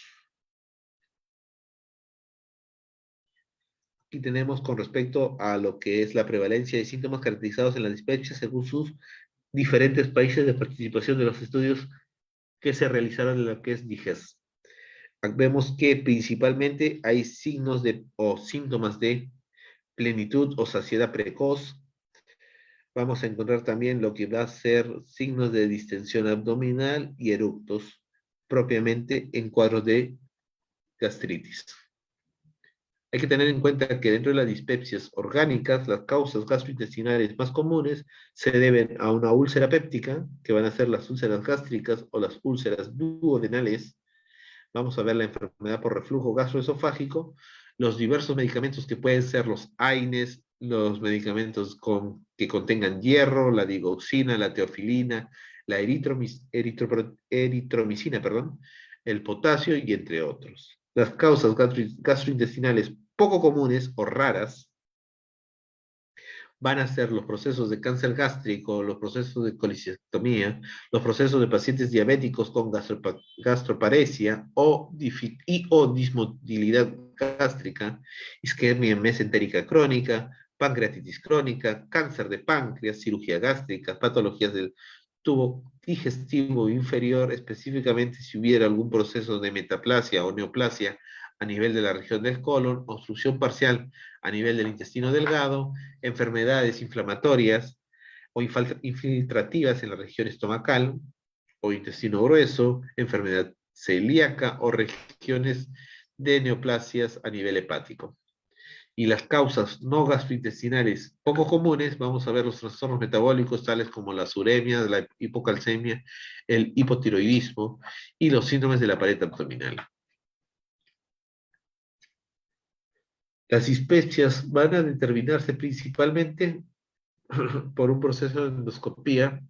Aquí tenemos con respecto a lo que es la prevalencia de síntomas caracterizados en la dispepsia según sus diferentes países de participación de los estudios que se realizaron en lo que es DIGES. Vemos que principalmente hay signos o síntomas de plenitud o saciedad precoz. Vamos a encontrar también lo que va a ser signos de distensión abdominal y eructos, propiamente en cuadros de gastritis. Hay que tener en cuenta que dentro de las dispepsias orgánicas, las causas gastrointestinales más comunes se deben a una úlcera péptica, que van a ser las úlceras gástricas o las úlceras duodenales. Vamos a ver la enfermedad por reflujo gastroesofágico, los diversos medicamentos que pueden ser los AINES, los medicamentos que contengan hierro, la digoxina, la teofilina, la eritromicina, el potasio y entre otros. Las causas gastrointestinales poco comunes o raras van a ser los procesos de cáncer gástrico, los procesos de colecistectomía, los procesos de pacientes diabéticos con gastroparesia o dismotilidad gástrica, isquemia mesentérica crónica, pancreatitis crónica, cáncer de páncreas, cirugía gástrica, patologías del tubo digestivo inferior, específicamente si hubiera algún proceso de metaplasia o neoplasia a nivel de la región del colon, obstrucción parcial a nivel del intestino delgado, enfermedades inflamatorias o infiltrativas en la región estomacal o intestino grueso, enfermedad celíaca o regiones de neoplasias a nivel hepático. y las causas no gastrointestinales poco comunes, vamos a ver los trastornos metabólicos tales como las uremias, la hipocalcemia, el hipotiroidismo y los síndromes de la pared abdominal. Las dispepsias van a determinarse principalmente por un proceso de endoscopía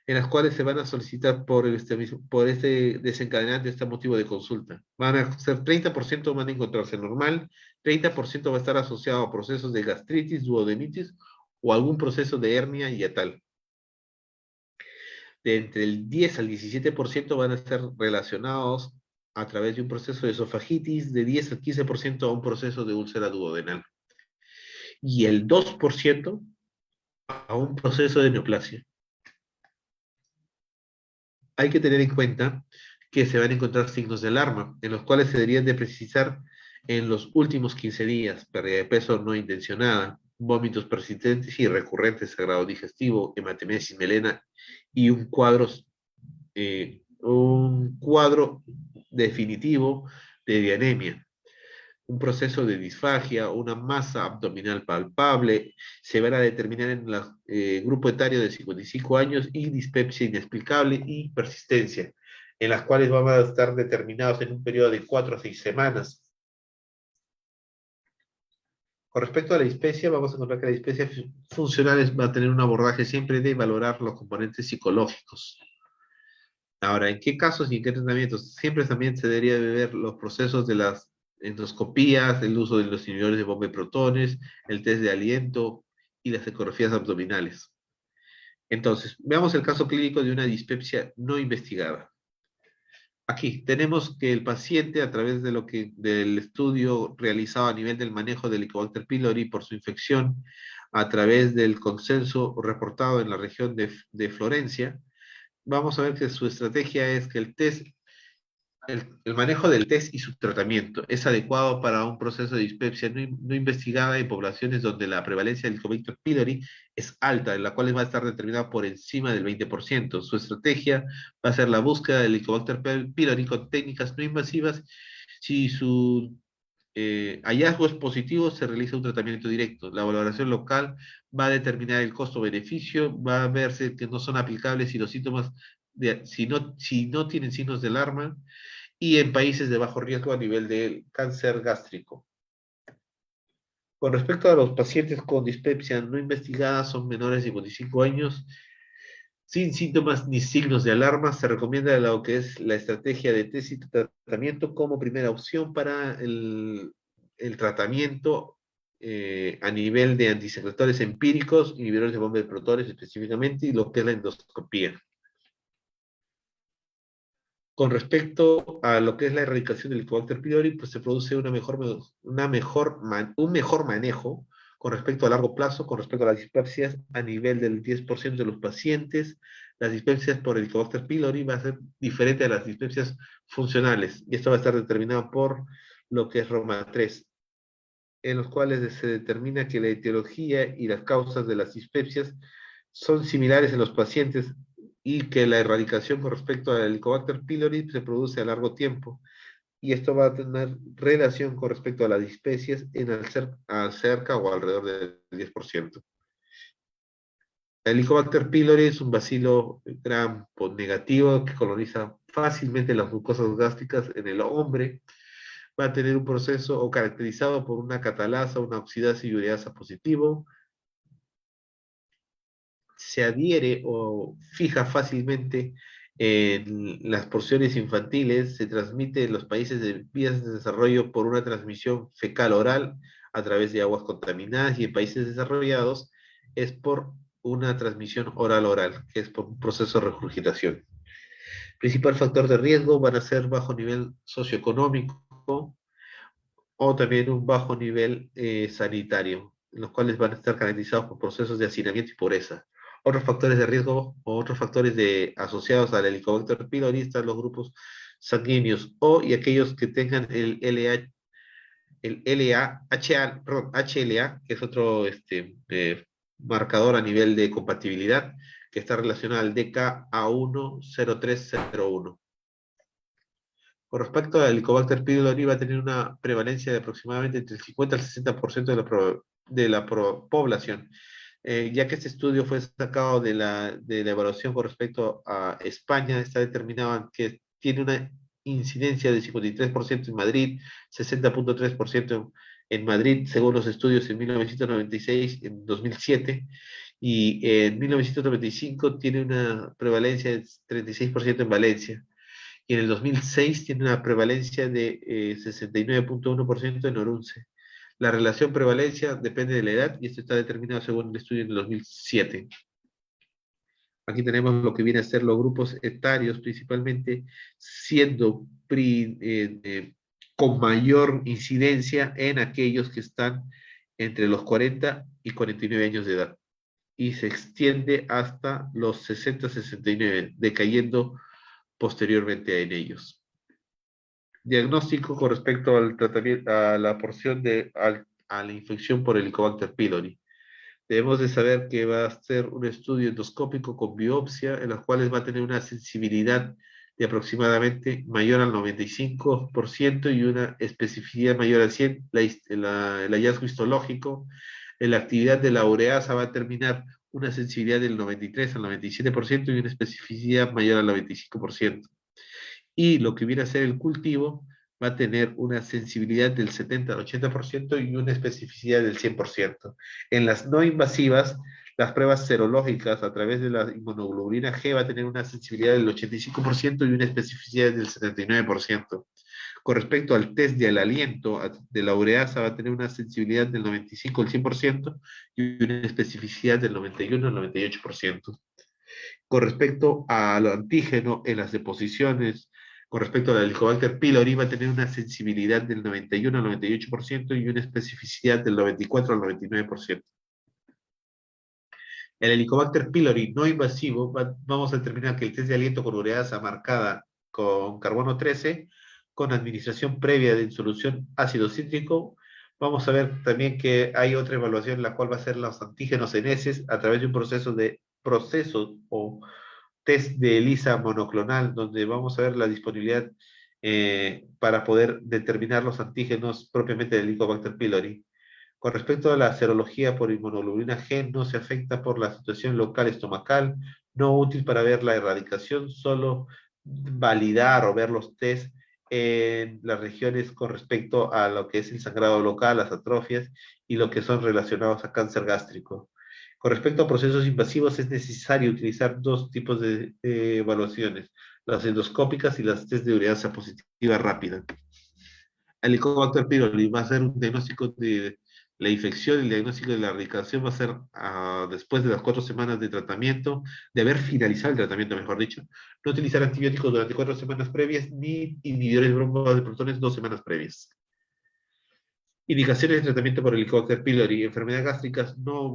en las cuales se van a solicitar por este desencadenante, este motivo de consulta. Van a ser 30% van a encontrarse normal, 30% va a estar asociado a procesos de gastritis, duodenitis o algún proceso de hernia hiatal. De entre el 10 al 17% van a estar relacionados a través de un proceso de esofagitis, de 10 al 15% a un proceso de úlcera duodenal. Y el 2% a un proceso de neoplasia. Hay que tener en cuenta que se van a encontrar signos de alarma, en los cuales se deberían de precisar en los últimos 15 días: pérdida de peso no intencionada, vómitos persistentes y recurrentes, sangrado digestivo, hematemesis, melena y un cuadro definitivo de dianemia, un proceso de disfagia, una masa abdominal palpable. Se van a determinar en el grupo etario de 55 años y dispepsia inexplicable y persistencia, en las cuales van a estar determinados en un periodo de 4 a 6 semanas. Con respecto a la dispepsia, vamos a encontrar que la dispepsia funcional va a tener un abordaje siempre de valorar los componentes psicológicos. Ahora, ¿en qué casos y en qué tratamientos? Siempre también se debería de ver los procesos de las endoscopías, el uso de los inhibidores de bomba de protones, el test de aliento y las ecografías abdominales. Entonces, veamos el caso clínico de una dispepsia no investigada. Aquí tenemos que el paciente, a través del estudio realizado a nivel del manejo del Helicobacter pylori por su infección, a través del consenso reportado en la región de Florencia, vamos a ver que su estrategia es que el manejo del test y su tratamiento es adecuado para un proceso de dispepsia no investigada en poblaciones donde la prevalencia del Helicobacter pylori es alta, en la cual va a estar determinada por encima del 20%. Su estrategia va a ser la búsqueda del Helicobacter pylori con técnicas no invasivas. Si su hallazgo es positivo, se realiza un tratamiento directo. La valoración local va a determinar el costo-beneficio, va a verse que no son aplicables si los síntomas, si no tienen signos de alarma, y en países de bajo riesgo a nivel de cáncer gástrico. Con respecto a los pacientes con dispepsia no investigada, son menores de 55 años, sin síntomas ni signos de alarma, se recomienda lo que es la estrategia de test y tratamiento como primera opción para el tratamiento a nivel de antisecretores empíricos, inhibidores de bomba de protones específicamente, y lo que es la endoscopía. Con respecto a lo que es la erradicación del Helicobacter pylori, pues se produce un mejor manejo con respecto a largo plazo, con respecto a las dispepsias a nivel del 10% de los pacientes. Las dispepsias por Helicobacter pylori va a ser diferente a las dispepsias funcionales, y esto va a estar determinado por lo que es Roma 3, en los cuales se determina que la etiología y las causas de las dispepsias son similares en los pacientes, y que la erradicación con respecto al Helicobacter pylori se produce a largo tiempo, y esto va a tener relación con respecto a las dispepsias cerca o alrededor del 10%. El Helicobacter pylori es un bacilo gram negativo que coloniza fácilmente las mucosas gástricas en el hombre. Va a tener un proceso caracterizado por una catalasa, una oxidasa y ureasa positivo. Se adhiere o fija fácilmente en las porciones infantiles, se transmite en los países de vías de desarrollo por una transmisión fecal-oral a través de aguas contaminadas, y en países desarrollados es por una transmisión oral-oral, que es por un proceso de regurgitación. Principal factor de riesgo van a ser bajo nivel socioeconómico o también un bajo nivel sanitario, los cuales van a estar caracterizados por procesos de hacinamiento y pobreza. Otros factores de riesgo o otros factores asociados al Helicobacter pylori están los grupos sanguíneos y aquellos que tengan el HLA, que es otro marcador a nivel de compatibilidad, que está relacionado al DKA10301. Con respecto al Helicobacter pylori, va a tener una prevalencia de aproximadamente entre el 50 al 60% de la población, ya que este estudio fue sacado de la evaluación con respecto a España. Está determinado en que tiene una incidencia de 53% en Madrid, 60.3% en Madrid, según los estudios en 1996, en 2007, y en 1995 tiene una prevalencia de 36% en Valencia, y en el 2006 tiene una prevalencia de 69.1% en Orunce. La relación prevalencia depende de la edad y esto está determinado según el estudio del 2007. Aquí tenemos lo que viene a ser los grupos etarios, principalmente siendo con mayor incidencia en aquellos que están entre los 40 y 49 años de edad, y se extiende hasta los 60-69, decayendo posteriormente en ellos. Diagnóstico con respecto al tratamiento, a la porción a la infección por Helicobacter pylori. Debemos de saber que va a ser un estudio endoscópico con biopsia, en los cuales va a tener una sensibilidad de aproximadamente mayor al 95% y una especificidad mayor al 100%. El hallazgo histológico, en la actividad de la ureasa va a terminar una sensibilidad del 93 al 97% y una especificidad mayor al 95%. Y lo que viene a ser el cultivo va a tener una sensibilidad del 70 al 80% y una especificidad del 100%. En las no invasivas, las pruebas serológicas a través de la inmunoglobulina G va a tener una sensibilidad del 85% y una especificidad del 79%. Con respecto al test del aliento de la ureasa, va a tener una sensibilidad del 95 al 100% y una especificidad del 91 al 98%. Con respecto al antígeno en las deposiciones, con respecto al Helicobacter pylori, va a tener una sensibilidad del 91 al 98% y una especificidad del 94 al 99%. El Helicobacter pylori no invasivo, vamos a determinar que el test de aliento con ureasa marcada con carbono 13, con administración previa de solución ácido cítrico. Vamos a ver también que hay otra evaluación, la cual va a ser los antígenos en heces a través de un proceso o test de ELISA monoclonal, donde vamos a ver la disponibilidad para poder determinar los antígenos propiamente del Helicobacter pylori. Con respecto a la serología por inmunoglobulina G, no se afecta por la situación local estomacal, no útil para ver la erradicación, solo validar o ver los test en las regiones con respecto a lo que es el sangrado local, las atrofias y lo que son relacionados a cáncer gástrico. Con respecto a procesos invasivos, es necesario utilizar dos tipos de evaluaciones, las endoscópicas y las test de ureasa positiva rápida. El Helicobacter pylori va a ser un diagnóstico de la infección, el diagnóstico de la erradicación va a ser después de las 4 semanas de tratamiento, de haber finalizado el tratamiento, mejor dicho. No utilizar antibióticos durante 4 semanas previas, ni inhibidores broncos de protones 2 semanas previas. Indicaciones de tratamiento por Helicobacter pylori: enfermedades gástricas no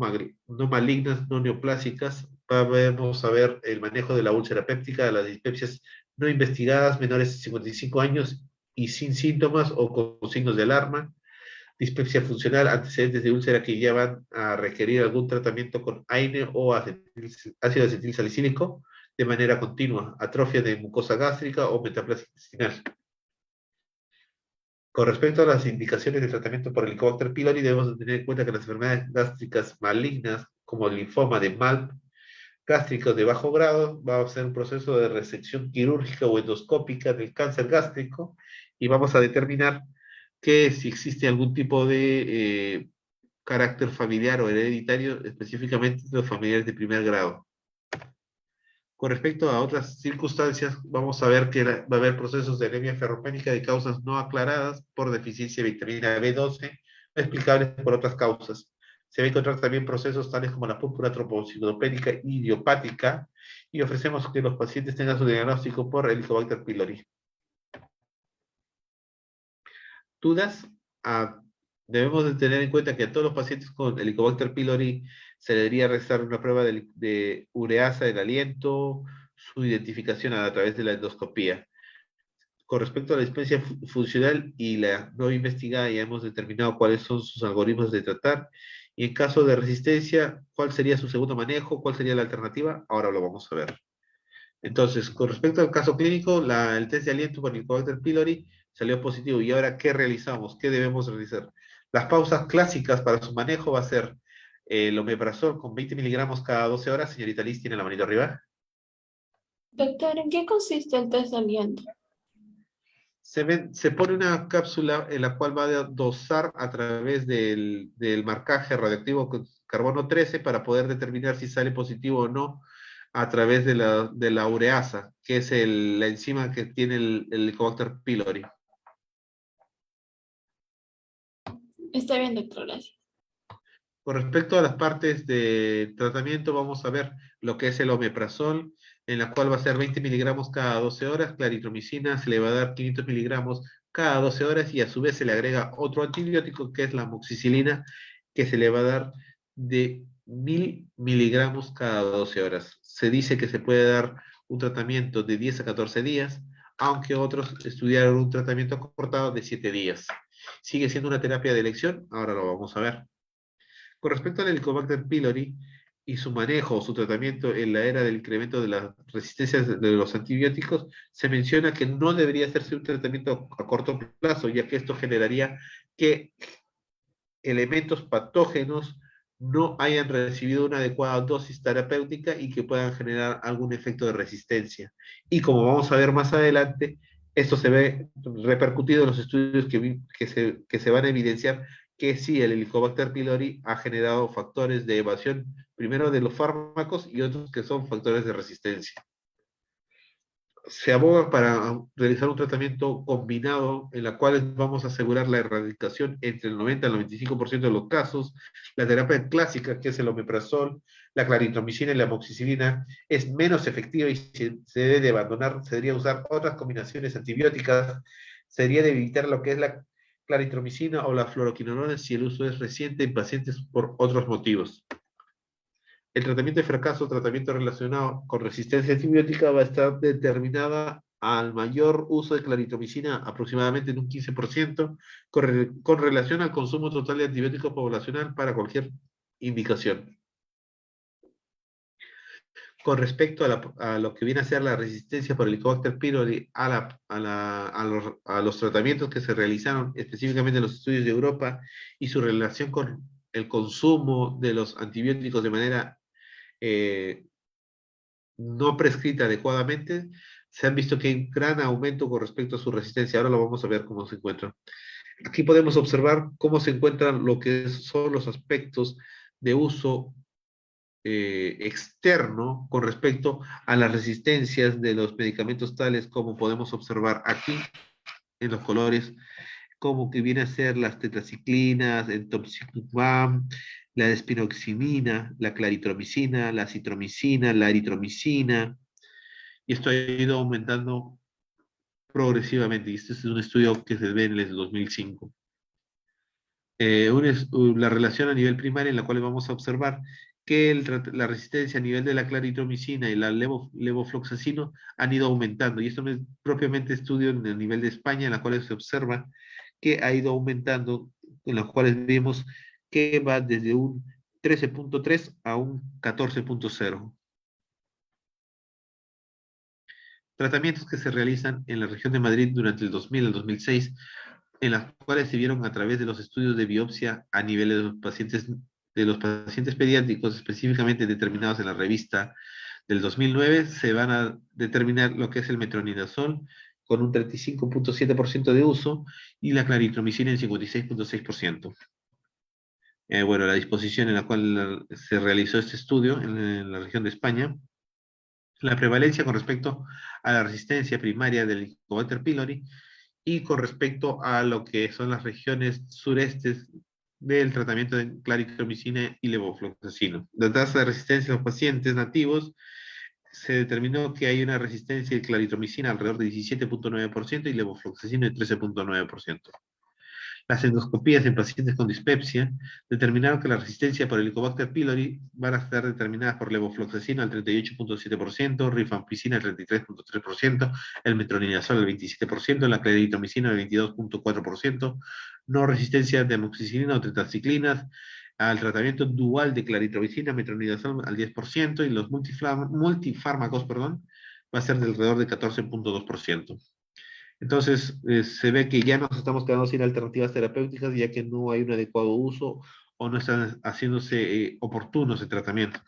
malignas, no neoplásicas. Vamos a ver el manejo de la úlcera péptica, las dispepsias no investigadas, menores de 55 años y sin síntomas o con signos de alarma. Dispepsia funcional, antecedentes de úlcera que llevan a requerir algún tratamiento con AINE o ácido acetilsalicílico de manera continua. Atrofia de mucosa gástrica o metaplasia intestinal. Con respecto a las indicaciones de tratamiento por Helicobacter pylori, debemos tener en cuenta que las enfermedades gástricas malignas, como el linfoma de Malp, gástricos de bajo grado, va a ser un proceso de resección quirúrgica o endoscópica del cáncer gástrico, y vamos a determinar que si existe algún tipo de carácter familiar o hereditario, específicamente los familiares de primer grado. Con respecto a otras circunstancias, vamos a ver que va a haber procesos de anemia ferropénica de causas no aclaradas por deficiencia de vitamina B12, no explicables por otras causas. Se va a encontrar también procesos tales como la púrpura trombocitopénica idiopática, y ofrecemos que los pacientes tengan su diagnóstico por Helicobacter pylori. ¿Dudas? Debemos de tener en cuenta que a todos los pacientes con Helicobacter pylori se le debería realizar una prueba de ureasa del aliento, su identificación a través de la endoscopía. Con respecto a la dispensia funcional y la no investigada, ya hemos determinado cuáles son sus algoritmos de tratar, y en caso de resistencia, cuál sería su segundo manejo, cuál sería la alternativa, ahora lo vamos a ver. Entonces, con respecto al caso clínico, el test de aliento por Helicobacter pylori salió positivo. ¿Y ahora qué realizamos? ¿Qué debemos realizar? Las pausas clásicas para su manejo va a ser el omeprazol con 20 miligramos cada 12 horas. Señorita Liz, ¿tiene la manito arriba? Doctor, ¿en qué consiste el test de aliento? Se pone una cápsula en la cual va a dosar a través del marcaje radioactivo con carbono 13 para poder determinar si sale positivo o no a través de la ureasa, que es la enzima que tiene el Helicobacter pylori. Está bien, doctor, gracias. Con respecto a las partes de tratamiento, vamos a ver lo que es el omeprazol, en la cual va a ser 20 miligramos cada 12 horas, claritromicina se le va a dar 500 miligramos cada 12 horas y a su vez se le agrega otro antibiótico que es la amoxicilina, que se le va a dar de 1000 miligramos cada 12 horas. Se dice que se puede dar un tratamiento de 10 a 14 días, aunque otros estudiaron un tratamiento cortado de 7 días. ¿Sigue siendo una terapia de elección? Ahora lo vamos a ver. Con respecto al Helicobacter pylori y su manejo o su tratamiento en la era del incremento de las resistencias de los antibióticos, se menciona que no debería hacerse un tratamiento a corto plazo, ya que esto generaría que elementos patógenos no hayan recibido una adecuada dosis terapéutica y que puedan generar algún efecto de resistencia. Y como vamos a ver más adelante, esto se ve repercutido en los estudios que se van a evidenciar que sí, el Helicobacter pylori ha generado factores de evasión, primero de los fármacos y otros que son factores de resistencia. Se aboga para realizar un tratamiento combinado en la cual vamos a asegurar la erradicación entre el 90 al 95% de los casos. La terapia clásica, que es el omeprazol, la claritromicina y la amoxicilina, es menos efectiva y se debe de abandonar. Se debería usar otras combinaciones antibióticas. Se debería de evitar lo que es la claritromicina o la fluoroquinolona si el uso es reciente en pacientes por otros motivos. El tratamiento de fracaso o tratamiento relacionado con resistencia antibiótica va a estar determinada al mayor uso de claritromicina, aproximadamente en un 15%, con relación al consumo total de antibiótico poblacional para cualquier indicación. Con respecto a lo que viene a ser la resistencia por el Helicobacter pylori a los tratamientos que se realizaron específicamente en los estudios de Europa y su relación con el consumo de los antibióticos de manera no prescrita adecuadamente, se han visto que hay un gran aumento con respecto a su resistencia. Ahora lo vamos a ver cómo se encuentra. Aquí podemos observar cómo se encuentran lo que son los aspectos de uso externo con respecto a las resistencias de los medicamentos tales como podemos observar aquí en los colores, como que viene a ser las tetraciclinas, el topsicumab, la despinoximina, la claritromicina, la citromicina, la eritromicina, y esto ha ido aumentando progresivamente, y este es un estudio que se ve en el 2005. La relación a nivel primario en la cual vamos a observar que la resistencia a nivel de la claritromicina y la levofloxacino han ido aumentando, y esto no es propiamente estudio en el nivel de España, en la cual se observa que ha ido aumentando, en los cuales vemos que va desde un 13.3 a un 14.0. Tratamientos que se realizan en la región de Madrid durante el 2000 al 2006, en las cuales se vieron a través de los estudios de biopsia a nivel de los pacientes pediátricos, específicamente determinados en la revista del 2009, se van a determinar lo que es el metronidazol con un 35.7% de uso y la claritromicina en 56.6%. Bueno, la disposición en la cual se realizó este estudio en la región de España, la prevalencia con respecto a la resistencia primaria del Helicobacter pylori y con respecto a lo que son las regiones surestes del tratamiento de claritromicina y levofloxacino. La tasa de resistencia de los pacientes nativos se determinó que hay una resistencia de claritromicina alrededor de 17.9% y levofloxacino de 13.9%. Las endoscopías en pacientes con dispepsia determinaron que la resistencia por Helicobacter pylori van a estar determinadas por levofloxacino al 38.7%, rifampicina al 33.3%, el metronidazol al 27%, la claritromicina al 22.4%, no resistencia de amoxicilina o tetraciclinas, al tratamiento dual de claritromicina, metronidazol al 10% y los multifármacos, va a ser de alrededor de 14.2%. Entonces, se ve que ya nos estamos quedando sin alternativas terapéuticas, ya que no hay un adecuado uso o no están haciéndose oportunos el tratamiento.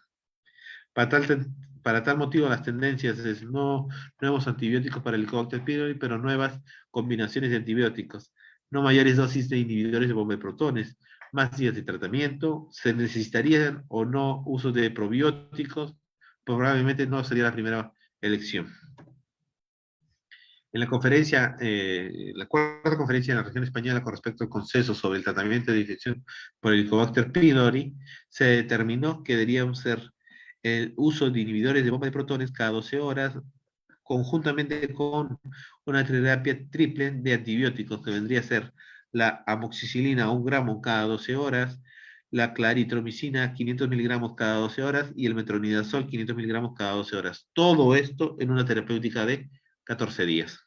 Para tal motivo, las tendencias es no nuevos antibióticos para el Helicobacter pylori, pero nuevas combinaciones de antibióticos, no mayores dosis de inhibidores de bomba de protones, más días de tratamiento, se necesitarían o no uso de probióticos, probablemente no sería la primera elección. En la conferencia, la cuarta conferencia en la región española con respecto al consenso sobre el tratamiento de infección por el Helicobacter pylori, se determinó que deberían ser el uso de inhibidores de bomba de protones cada 12 horas, conjuntamente con una terapia triple de antibióticos, que vendría a ser la amoxicilina 1 gramo cada 12 horas, la claritromicina 500 miligramos cada 12 horas y el metronidazol 500 miligramos cada 12 horas. Todo esto en una terapéutica de 14 días.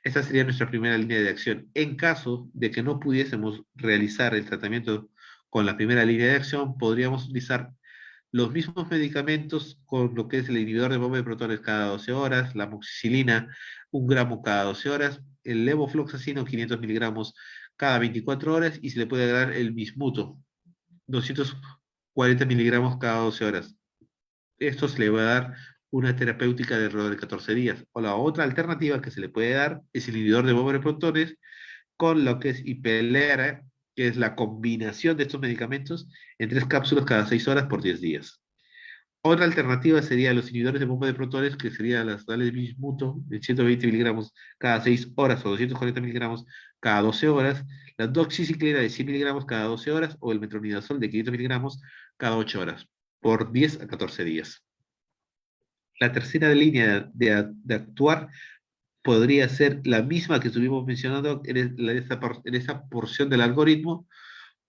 Esta sería nuestra primera línea de acción. En caso de que no pudiésemos realizar el tratamiento con la primera línea de acción, podríamos utilizar los mismos medicamentos con lo que es el inhibidor de bomba de protones cada 12 horas, la amoxicilina 1 gramo cada 12 horas, el levofloxacino 500 miligramos cada 24 horas y se le puede agregar el bismuto 240 miligramos cada 12 horas. Esto se le va a dar una terapéutica de alrededor de 14 días. O la otra alternativa que se le puede dar es el inhibidor de bomba de protones con lo que es Ipelera, que es la combinación de estos medicamentos en 3 cápsulas cada 6 horas por 10 días. Otra alternativa sería los inhibidores de bomba de protones, que serían las sales bismuto de 120 miligramos cada 6 horas o 240 miligramos cada 12 horas, la doxiciclina de 100 miligramos cada 12 horas o el metronidazol de 500 miligramos cada 8 horas, por 10 a 14 días. La tercera línea de actuar podría ser la misma que estuvimos mencionando en esa porción del algoritmo,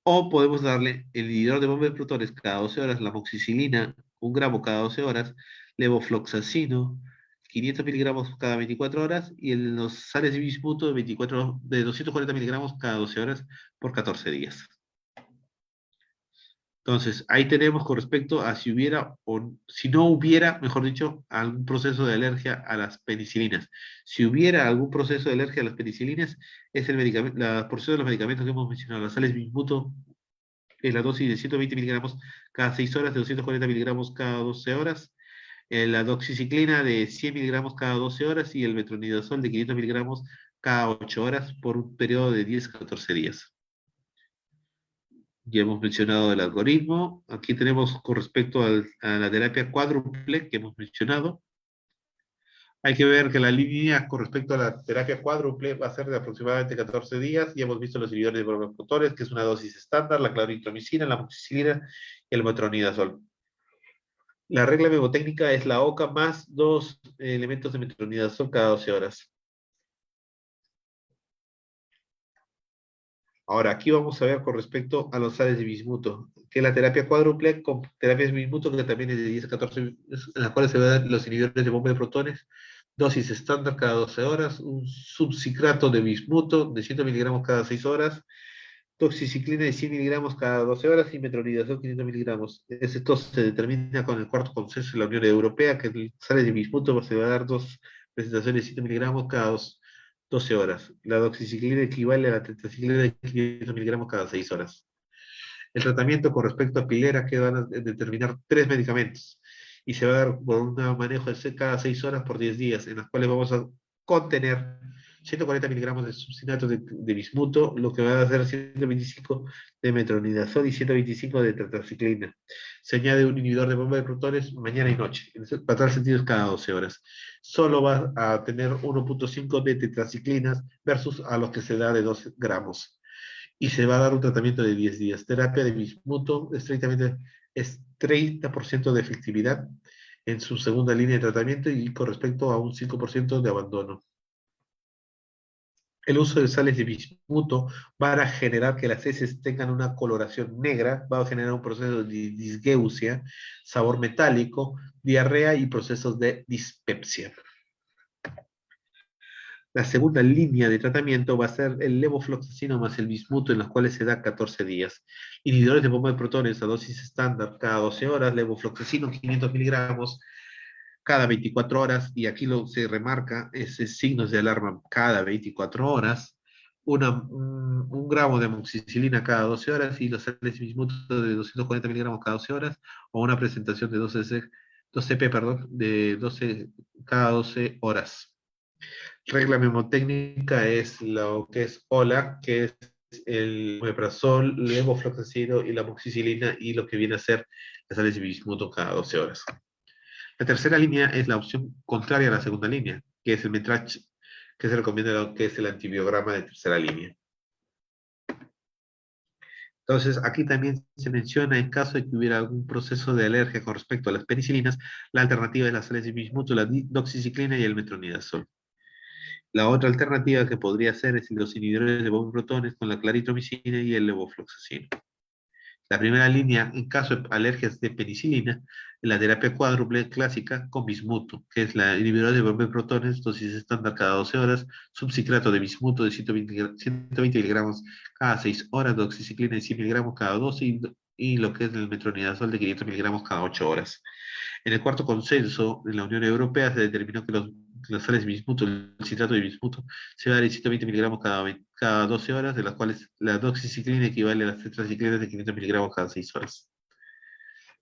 o podemos darle el inhibidor de bomba de protones cada 12 horas, la amoxicilina 1 gramo cada 12 horas, levofloxacino 500 miligramos cada 24 horas y los sales de bismuto de 240 miligramos cada 12 horas por 14 días. Entonces, ahí tenemos con respecto a si hubiera o si no hubiera, mejor dicho, algún proceso de alergia a las penicilinas. Si hubiera algún proceso de alergia a las penicilinas, es el medicamento, la porción de los medicamentos que hemos mencionado, las sales bismuto, en la dosis de 120 miligramos cada 6 horas, de 240 miligramos cada 12 horas, la doxiciclina de 100 miligramos cada 12 horas y el metronidazol de 500 miligramos cada 8 horas por un periodo de 10 a 14 días. Ya hemos mencionado el algoritmo. Aquí tenemos con respecto a la terapia cuádruple que hemos mencionado. Hay que ver que la línea con respecto a la terapia cuádruple va a ser de aproximadamente 14 días. Ya hemos visto los inhibidores de bomba de protones, que es una dosis estándar, la claritromicina, la amoxicilina y el metronidazol. La regla mnemotécnica es la OCA más 2 elementos de metronidazol cada 12 horas. Ahora, aquí vamos a ver con respecto a los sales de bismuto, que es la terapia cuádruple con terapia de bismuto, que también es de 10 a 14, en las cuales se van a dar los inhibidores de bomba de protones, dosis estándar cada 12 horas, un subcitrato de bismuto de 100 miligramos cada 6 horas, doxiciclina de 100 miligramos cada 12 horas y metronidazol 500 miligramos. Esto se determina con el cuarto consenso de la Unión Europea, que el sales de bismuto se va a dar 2 presentaciones de 100 miligramos cada 12 horas. La doxiciclina equivale a la tetraciclina de 500 miligramos cada 6 horas. El tratamiento con respecto a pilera, que van a determinar 3 medicamentos y se va a dar por un manejo de cada 6 horas por 10 días, en las cuales vamos a contener 140 miligramos de subcinato de bismuto, lo que va a hacer 125 de metronidazol y 125 de tetraciclina. Se añade un inhibidor de bomba de protones mañana y noche, para tal sentido es cada 12 horas. Solo va a tener 1.5 de tetraciclinas versus a los que se da de 12 gramos. Y se va a dar un tratamiento de 10 días. Terapia de bismuto es 30% de efectividad en su segunda línea de tratamiento y con respecto a un 5% de abandono. El uso de sales de bismuto va a generar que las heces tengan una coloración negra, va a generar un proceso de disgeusia, sabor metálico, diarrea y procesos de dispepsia. La segunda línea de tratamiento va a ser el levofloxacino más el bismuto, en los cuales se da 14 días. Inhibidores de bomba de protones a dosis estándar cada 12 horas, levofloxacino 500 miligramos cada 24 horas, y aquí se remarca ese signos de alarma cada 24 horas, un gramo de amoxicilina cada 12 horas y los sales bismutos de 240 miligramos cada 12 horas, o una presentación de 12 p, perdón, de 12 cada 12 horas. Regla mnemotécnica es lo que es OLA, que es el omeprazol, levofloxacino y la amoxicilina, y lo que viene a ser las sales de bismuto cada 12 horas. La tercera línea es la opción contraria a la segunda línea, que es el metrach, que se recomienda lo que es el antibiograma de tercera línea. Entonces, aquí también se menciona, en caso de que hubiera algún proceso de alergia con respecto a las penicilinas, la alternativa es las sales de bismuto, la doxiciclina y el metronidazol. La otra alternativa que podría ser es los inhibidores de bomba de protones con la claritromicina y el levofloxacino. La primera línea, en caso de alergias de penicilina, la terapia cuádruple clásica con bismuto, que es la inhibidor de bomba de protones, dosis estándar cada 12 horas, subcitrato de bismuto de 120 miligramos cada 6 horas, doxiciclina de 100 miligramos cada 12 y lo que es el metronidazol de 500 miligramos cada 8 horas. En el cuarto consenso, en la Unión Europea, se determinó que las sales de bismuto, el citrato de bismuto, se va a dar 120 miligramos cada 12 horas, de las cuales la doxiciclina equivale a las tetraciclinas de 500 miligramos cada 6 horas.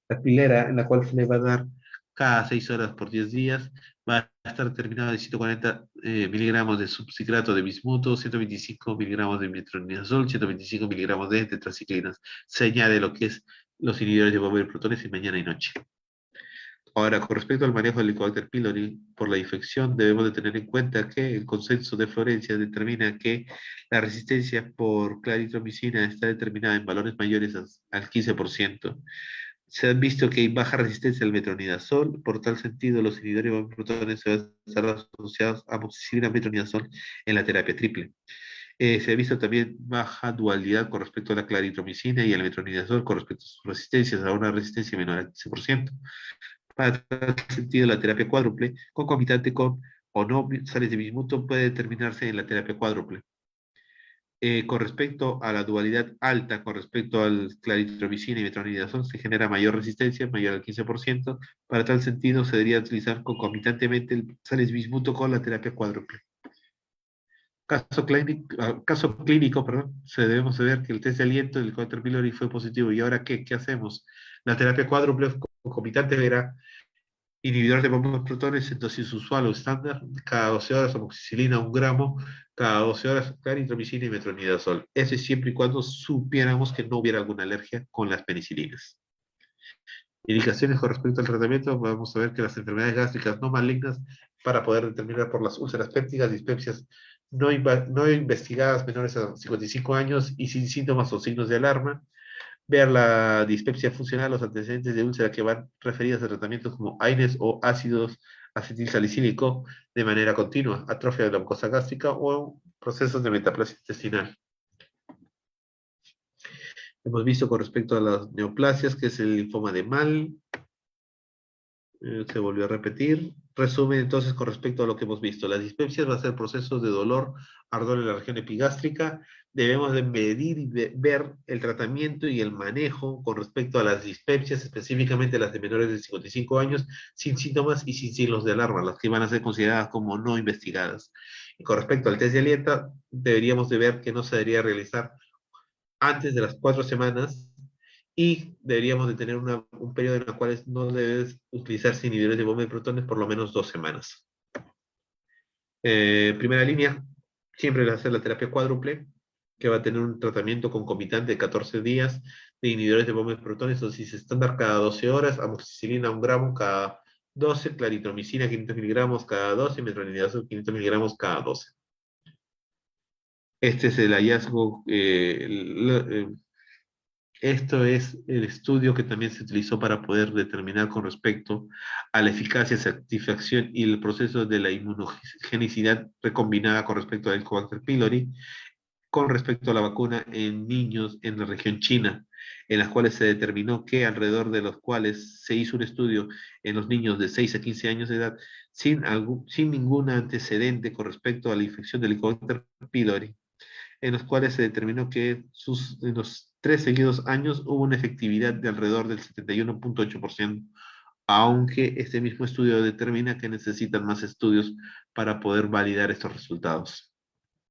La pilera, en la cual se le va a dar cada 6 horas por 10 días, va a estar determinada de 140 miligramos de subcitrato de bismuto, 125 miligramos de metronidazol, 125 miligramos de tetraciclinas. Se añade lo que es los inhibidores de bomba de protones en mañana y noche. Ahora, con respecto al manejo del Helicobacter pylori por la infección, debemos de tener en cuenta que el consenso de Florencia determina que la resistencia por claritromicina está determinada en valores mayores al 15%. Se han visto que hay baja resistencia al metronidazol, por tal sentido los inhibidores de protones se van a estar asociados a amoxicilina metronidazol en la terapia triple. Se ha visto también baja dualidad con respecto a la claritromicina y al metronidazol con respecto a sus resistencias, a una resistencia menor al 15%. Para tal sentido, la terapia cuádruple, concomitante con o no sales de bismuto, puede determinarse en la terapia cuádruple. Con respecto a la dualidad alta, con respecto al claritromicina y metronidazol, se genera mayor resistencia, mayor al 15%. Para tal sentido, se debería utilizar concomitantemente el sales de bismuto con la terapia cuádruple. Caso clínico, perdón, debemos de ver que el test de aliento del Helicobacter pylori fue positivo. ¿Y ahora qué hacemos? La terapia cuádruple concomitante era inhibidor de bomba de protones en dosis usual o estándar, cada 12 horas amoxicilina 1 gramo, cada 12 horas claritromicina y metronidazol. Eso es siempre y cuando supiéramos que no hubiera alguna alergia con las penicilinas. Indicaciones con respecto al tratamiento, vamos a ver que las enfermedades gástricas no malignas, para poder determinar por las úlceras pépticas, dispepsias no investigadas menores a 55 años y sin síntomas o signos de alarma, ver la dispepsia funcional, los antecedentes de úlcera que van referidos a tratamientos como AINES o ácidos acetilsalicílico de manera continua, atrofia de la mucosa gástrica o procesos de metaplasia intestinal. Hemos visto con respecto a las neoplasias, que es el linfoma de Mal. Se volvió a repetir. Resumen entonces con respecto a lo que hemos visto. Las dispepsias van a ser procesos de dolor, ardor en la región epigástrica. Debemos de medir y ver el tratamiento y el manejo con respecto a las dispepsias, específicamente las de menores de 55 años, sin síntomas y sin signos de alarma, las que van a ser consideradas como no investigadas. Y con respecto al test de aliento, deberíamos de ver que no se debería realizar antes de las 4 semanas, y deberíamos de tener un periodo en el cual no debes utilizarse inhibidores de bomba de protones por lo menos 2 semanas. Primera línea, siempre va a ser la terapia cuádruple, que va a tener un tratamiento concomitante de 14 días de inhibidores de bomba de protones, dosis estándar cada 12 horas, amoxicilina 1 gramo cada 12, claritromicina 500 miligramos cada 12, metronidazol 500 miligramos cada 12. Este es el hallazgo, esto es el estudio que también se utilizó para poder determinar con respecto a la eficacia, satisfacción y el proceso de la inmunogenicidad recombinada con respecto al Helicobacter pylori, con respecto a la vacuna en niños en la región china, en las cuales se determinó que alrededor de los cuales se hizo un estudio en los niños de 6 a 15 años de edad, sin ningún antecedente con respecto a la infección del Helicobacter pylori, en los cuales se determinó que en los 3 seguidos años hubo una efectividad de alrededor del 71.8% aunque este mismo estudio determina que necesitan más estudios para poder validar estos resultados.